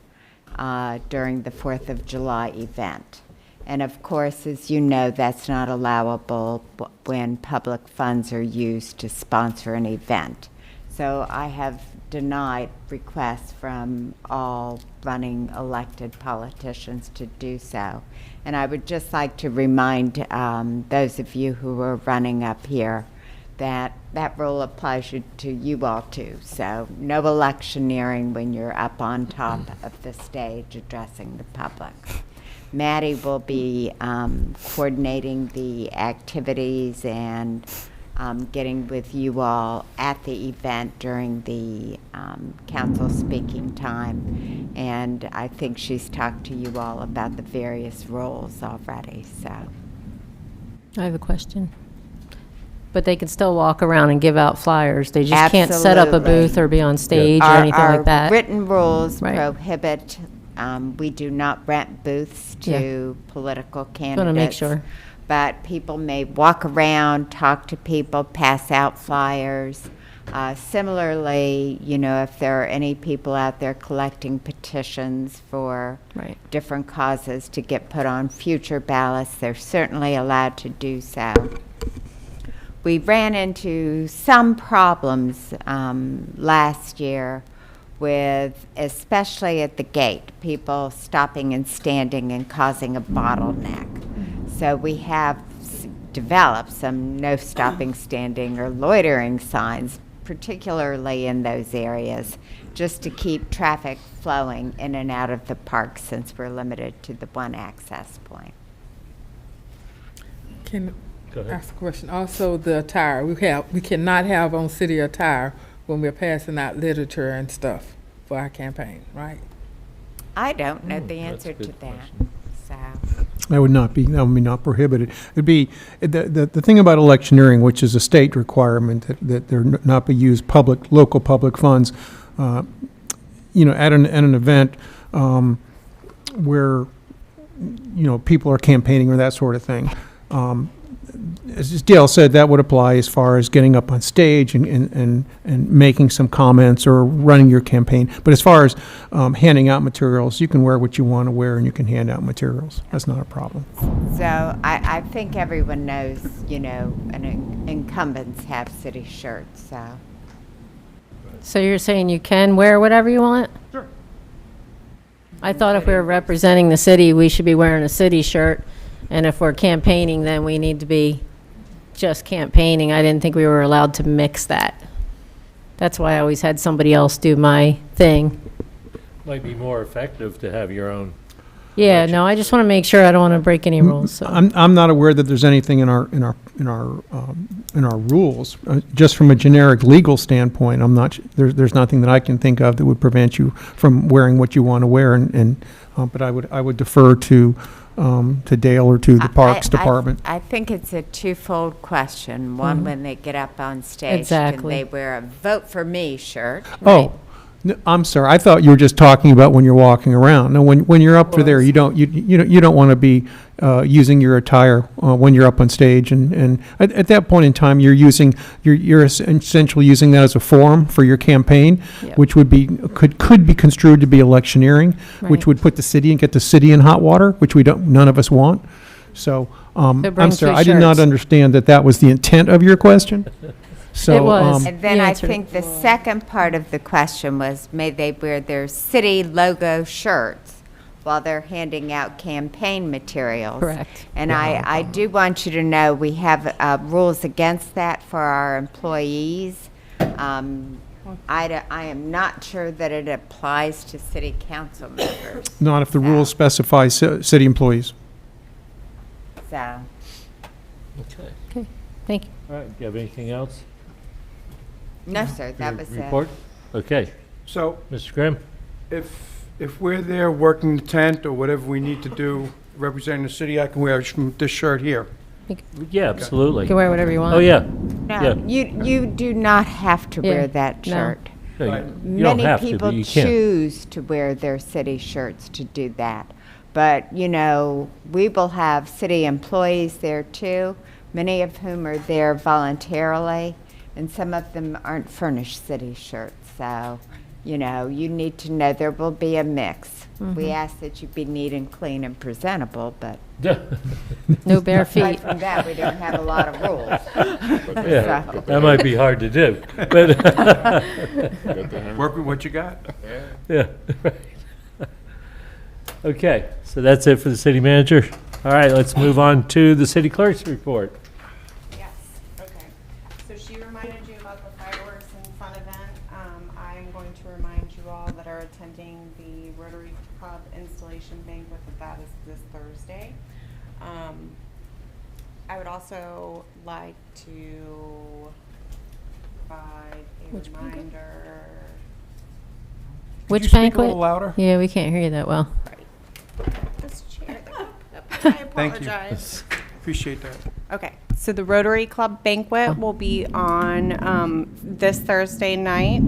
during the 4th of July event. And of course, as you know, that's not allowable when public funds are used to sponsor an event. So I have denied requests from all running elected politicians to do so. And I would just like to remind those of you who are running up here that that rule applies to you all too. So no electioneering when you're up on top of the stage addressing the public. Maddie will be coordinating the activities and getting with you all at the event during the council speaking time. And I think she's talked to you all about the various roles already, so. I have a question. But they can still walk around and give out flyers. They just can't set up a booth or be on stage or anything like that. Our written rules Right. prohibit, we do not rent booths to political candidates. Want to make sure. But people may walk around, talk to people, pass out flyers. Similarly, you know, if there are any people out there collecting petitions for Right. different causes to get put on future ballots, they're certainly allowed to do so. We ran into some problems last year with, especially at the gate, people stopping and standing and causing a bottleneck. So we have developed some no stopping, standing, or loitering signs, particularly in those areas, just to keep traffic flowing in and out of the park since we're limited to the one access point. Can Go ahead. ask a question? Also, the attire, we cannot have on city attire when we're passing out literature and stuff for our campaign, right? I don't know the that's a answer to good that, question. so. That would not be prohibited. It'd be, the thing about electioneering, which is a state requirement, that there not be used local public funds, you know, at an event where, you know, people are campaigning or that sort of thing. As Dale said, that would apply as far as getting up on stage and making some comments or running your campaign. But as far as handing out materials, you can wear what you want to wear and you can hand out materials. That's not a problem. So I think everyone knows, you know, incumbents have city shirts, so. So you're saying you can wear whatever you want? Sure. I thought if we were representing the city, we should be wearing a city shirt. And if we're campaigning, then we need to be just campaigning. I didn't think we were allowed to mix that. That's why I always had somebody else do my thing. Might be more effective to have your own Yeah, no, I just want to make sure I don't want to break any rules, so. I'm not aware that there's anything in our rules, just from a generic legal standpoint. I'm not, there's nothing that I can think of that would prevent you from wearing what you want to wear, but I would defer to Dale or to the Parks Department. I think it's a twofold question. One, when they get up on stage, Exactly. can they wear a Vote for Me shirt? Oh, I'm sorry. I thought you were just talking about when you're walking around. No, when you're up to there, you don't want to be using your attire when you're up on stage. And at that point in time, you're essentially using that as a forum for your campaign, Yep. which could be construed to be electioneering, which Right. would put the city and get the city in hot water, which none of us want. So bring I'm sorry. two I did not shirts. understand that was the intent of your question. So, It was. And then You I answered it. think the second part of the question was, may they wear their city logo shirts while they're handing out campaign materials? Correct. And I do want you to know, we have rules against that for our employees. I am not sure that it applies to city council members, not if the rules specify city employees. so. Okay. Thank you. All right, do you have anything else? No, sir, that was it. Report? Okay. So Mr. Grimm? if we're there working the tent or whatever we need to do representing the city, I can wear this shirt here. Yeah, absolutely. You can wear whatever you want. Oh, yeah. No, Yeah. you do not have to Yeah, wear that no. shirt. No, you don't Many have to, people but you can. choose to wear their city shirts to do that. But, we will have city employees there too, many of whom are there voluntarily, and some of them aren't furnished city shirts. So, you need to know there will be a mix. We ask that you be neat and clean and presentable, but No bare aside feet. from that, we don't have a lot of rules. Yeah, So- that might be hard to do, but, Work with what you got. yeah. right. Okay, so that's it for the city manager. All right, let's move on to the city clerk's report. Yes, okay. So she reminded you about the fireworks and fun event. I am going to remind you all that are attending the Rotary Club installation banquet that is this Thursday. I would also like to provide a Which banquet? reminder. Which you speak a banquet? little louder? Yeah, we can't hear you that well. This chair, I Thank you. apologize. Appreciate that. Okay, so the Rotary Club banquet will be on this Thursday night.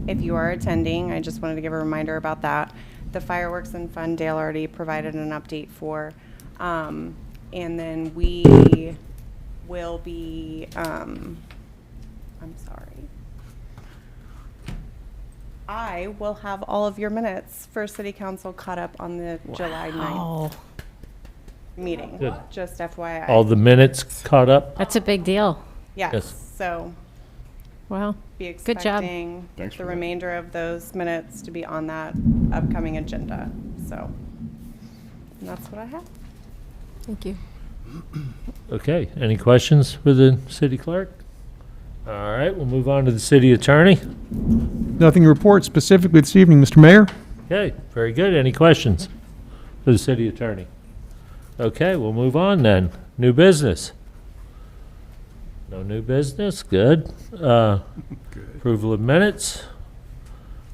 If you are attending, I just wanted to give a reminder about that. The fireworks and fun, Dale already provided an update for. And then we will be, I'm sorry. I will have all of your minutes for City Council caught up on the July 9th Oh, meeting. Good. Just FYI. All the minutes caught up? that's a big deal. Yes. Yes, so Wow. be Good job. expecting Thanks for the that. remainder of those minutes to be on that upcoming agenda, so. And that's what I have. Thank you. Okay, any questions for the city clerk? All right, we'll move on to the city attorney. Nothing to report specifically this evening, Mr. Mayor. Okay, very good. Any questions for the city attorney? Okay, we'll move on then. New business. No new business, good. Approval of minutes.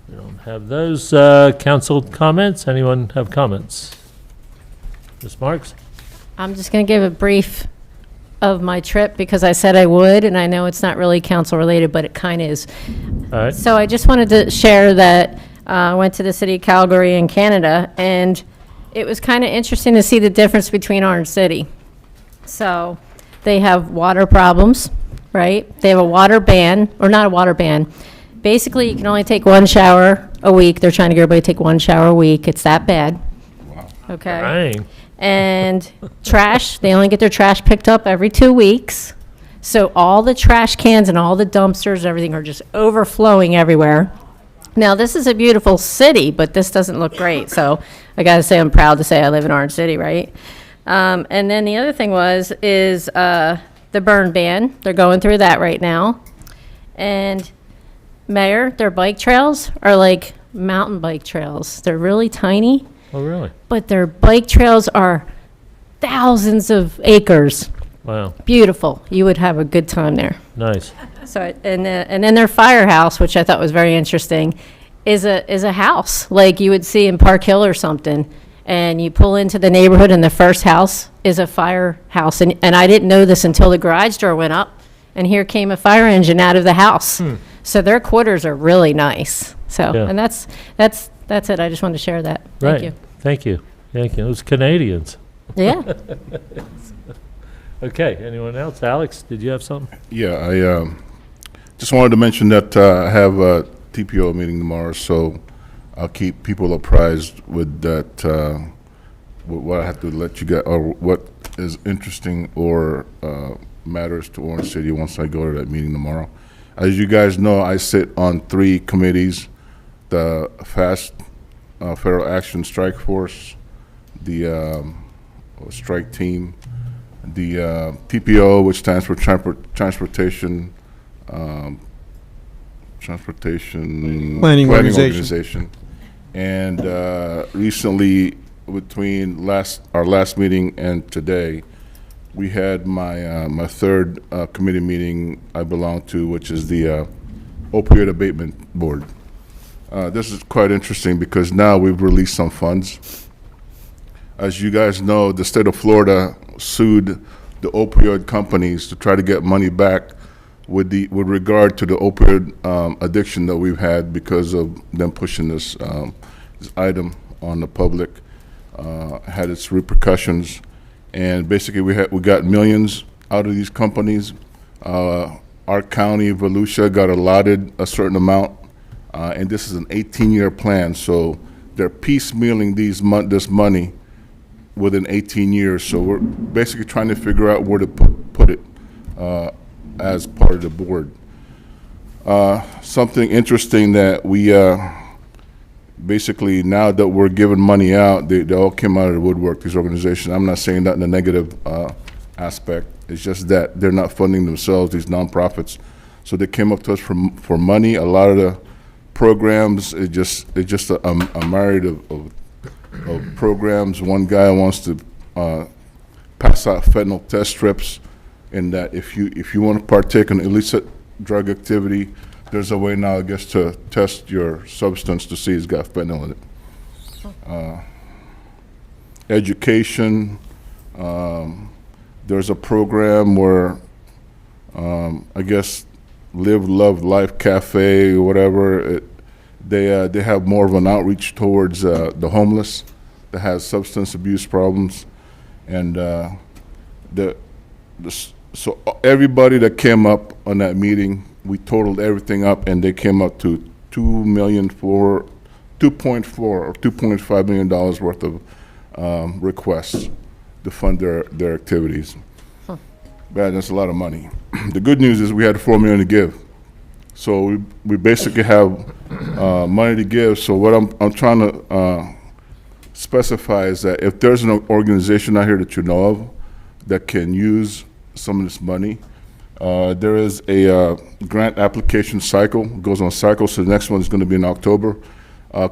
We don't have those. Council comments, anyone have comments? Ms. Marks? I'm just going to give a brief of my trip because I said I would, and I know it's not really council related, but it kind of is. All right, So I just wanted to share that I went to the city of Calgary in Canada, and it was kind of interesting to see the difference between Orange City. So they have water problems, right? They have a water ban, or not a water ban. Basically, you can only take one shower a week. They're trying to get everybody to take one shower a week. It's that bad. Wow. Okay. dang. And trash, they only get their trash picked up every 2 weeks. So all the trash cans and all the dumpsters, everything are just overflowing everywhere. Now, this is a beautiful city, but this doesn't look great. So I got to say, I'm proud to say I live in Orange City, right? And then the other thing is the burn ban. They're going through that right now. And Mayor, their bike trails are like mountain bike trails. They're really tiny. Oh, really? but their bike trails are thousands of acres. Wow, Beautiful. You would have a good time there. nice. So, and then their firehouse, which I thought was very interesting, is a house like you would see in Park Hill or something. And you pull into the neighborhood, and the first house is a firehouse. And I didn't know this until the garage door went up, and here came a fire engine out of the house. So their quarters are really nice. So, Yeah. and that's it. I just wanted to share that. Thank Right. you. Thank you. Thank you. It was Canadians. Yeah. Okay, anyone else? Alex, did you have something? Yeah, I just wanted to mention that I have a TPO meeting tomorrow, so I'll keep people apprised with that, what I have to let you get, or what is interesting or matters to Orange City once I go to that meeting tomorrow. As you guys know, I sit on 3 committees: the FAST, Federal Action Strike Force, the strike team, the TPO, which stands for Transportation Planning Organization. And recently, between our last meeting and today, we had my third committee meeting I belong to, which is the Opioid Abatement Board. This is quite interesting because now we've released some funds. As you guys know, the state of Florida sued the opioid companies to try to get money back with regard to the opioid addiction that we've had because of them pushing this item on the public. Had its repercussions, and basically we got millions out of these companies. Our county, Volusia, got allotted a certain amount, and this is an 18-year plan. So they're piecemealing this money within 18 years. So we're basically trying to figure out where to put it as part of the board. Something interesting that we basically, now that we're giving money out, they all came out of the woodwork, these organizations. I'm not saying that in a negative aspect. It's just that they're not funding themselves, these nonprofits. So they came up to us for money. A lot of the programs, it's just a myriad of programs. One guy wants to pass out fentanyl test strips, and that if you want to partake in illicit drug activity, there's a way now, I guess, to test your substance to see it's got fentanyl in it. Education, there's a program where, I guess, Live, Love, Life Cafe, or whatever, they have more of an outreach towards the homeless that has substance abuse problems. And so everybody that came up on that meeting, we totaled everything up, and they came up to $2.4 or $2.5 million worth of requests to fund their activities. Bad, that's a lot of money. The good news is we had $4 million to give. So we basically have money to give. So what I'm trying to specify is that if there's an organization out here that you know of that can use some of this money, there is a grant application cycle. It goes on cycle, so the next one is going to be in October.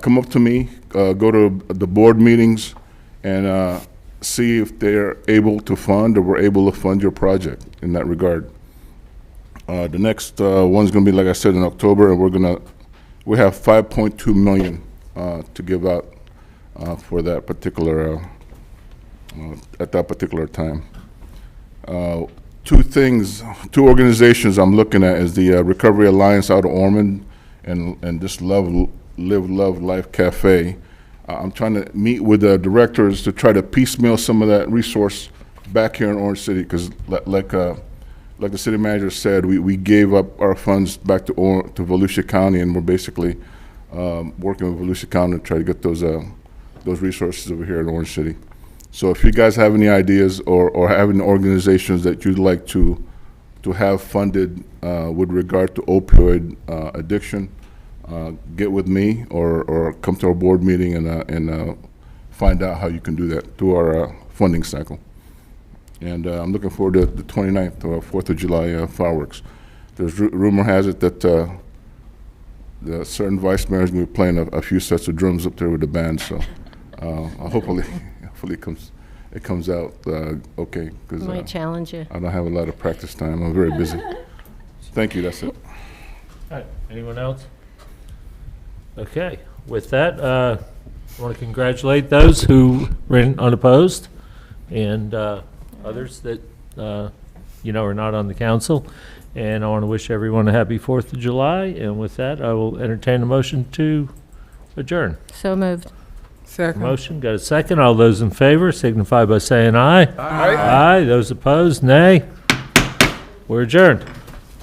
Come up to me, go to the board meetings, and see if they're able to fund or we're able to fund your project in that regard. The next one's going to be, like I said, in October, and we have $5.2 million to give out for that particular at that particular time. Two organizations I'm looking at is the Recovery Alliance out of Ormond and this Live, Love, Life Cafe. I'm trying to meet with the directors to try to piecemeal some of that resource back here in Orange City, because like the city manager said, we gave up our funds back to Volusia County, and we're basically working with Volusia County to try to get those resources over here in Orange City. So if you guys have any ideas or have any organizations that you'd like to have funded with regard to opioid addiction, get with me or come to our board meeting and find out how you can do that through our funding cycle. And I'm looking forward to the 29th or 4th of July fireworks. There's rumor has it that the certain vice mayor is going to be playing a few sets of drums up there with the band, so Hopefully it comes out okay, because Might challenge you. I don't have a lot of practice time. I'm very busy. Thank you, that's it. All right, anyone else? Okay, with that, I want to congratulate those who ran unopposed and others that, are not on the council. And I want to wish everyone a happy 4th of July. And with that, I will entertain a motion to adjourn. So moved. Second. Motion, got a second. All those in favor signify by saying aye. Aye. Aye. Those opposed, nay. We're adjourned.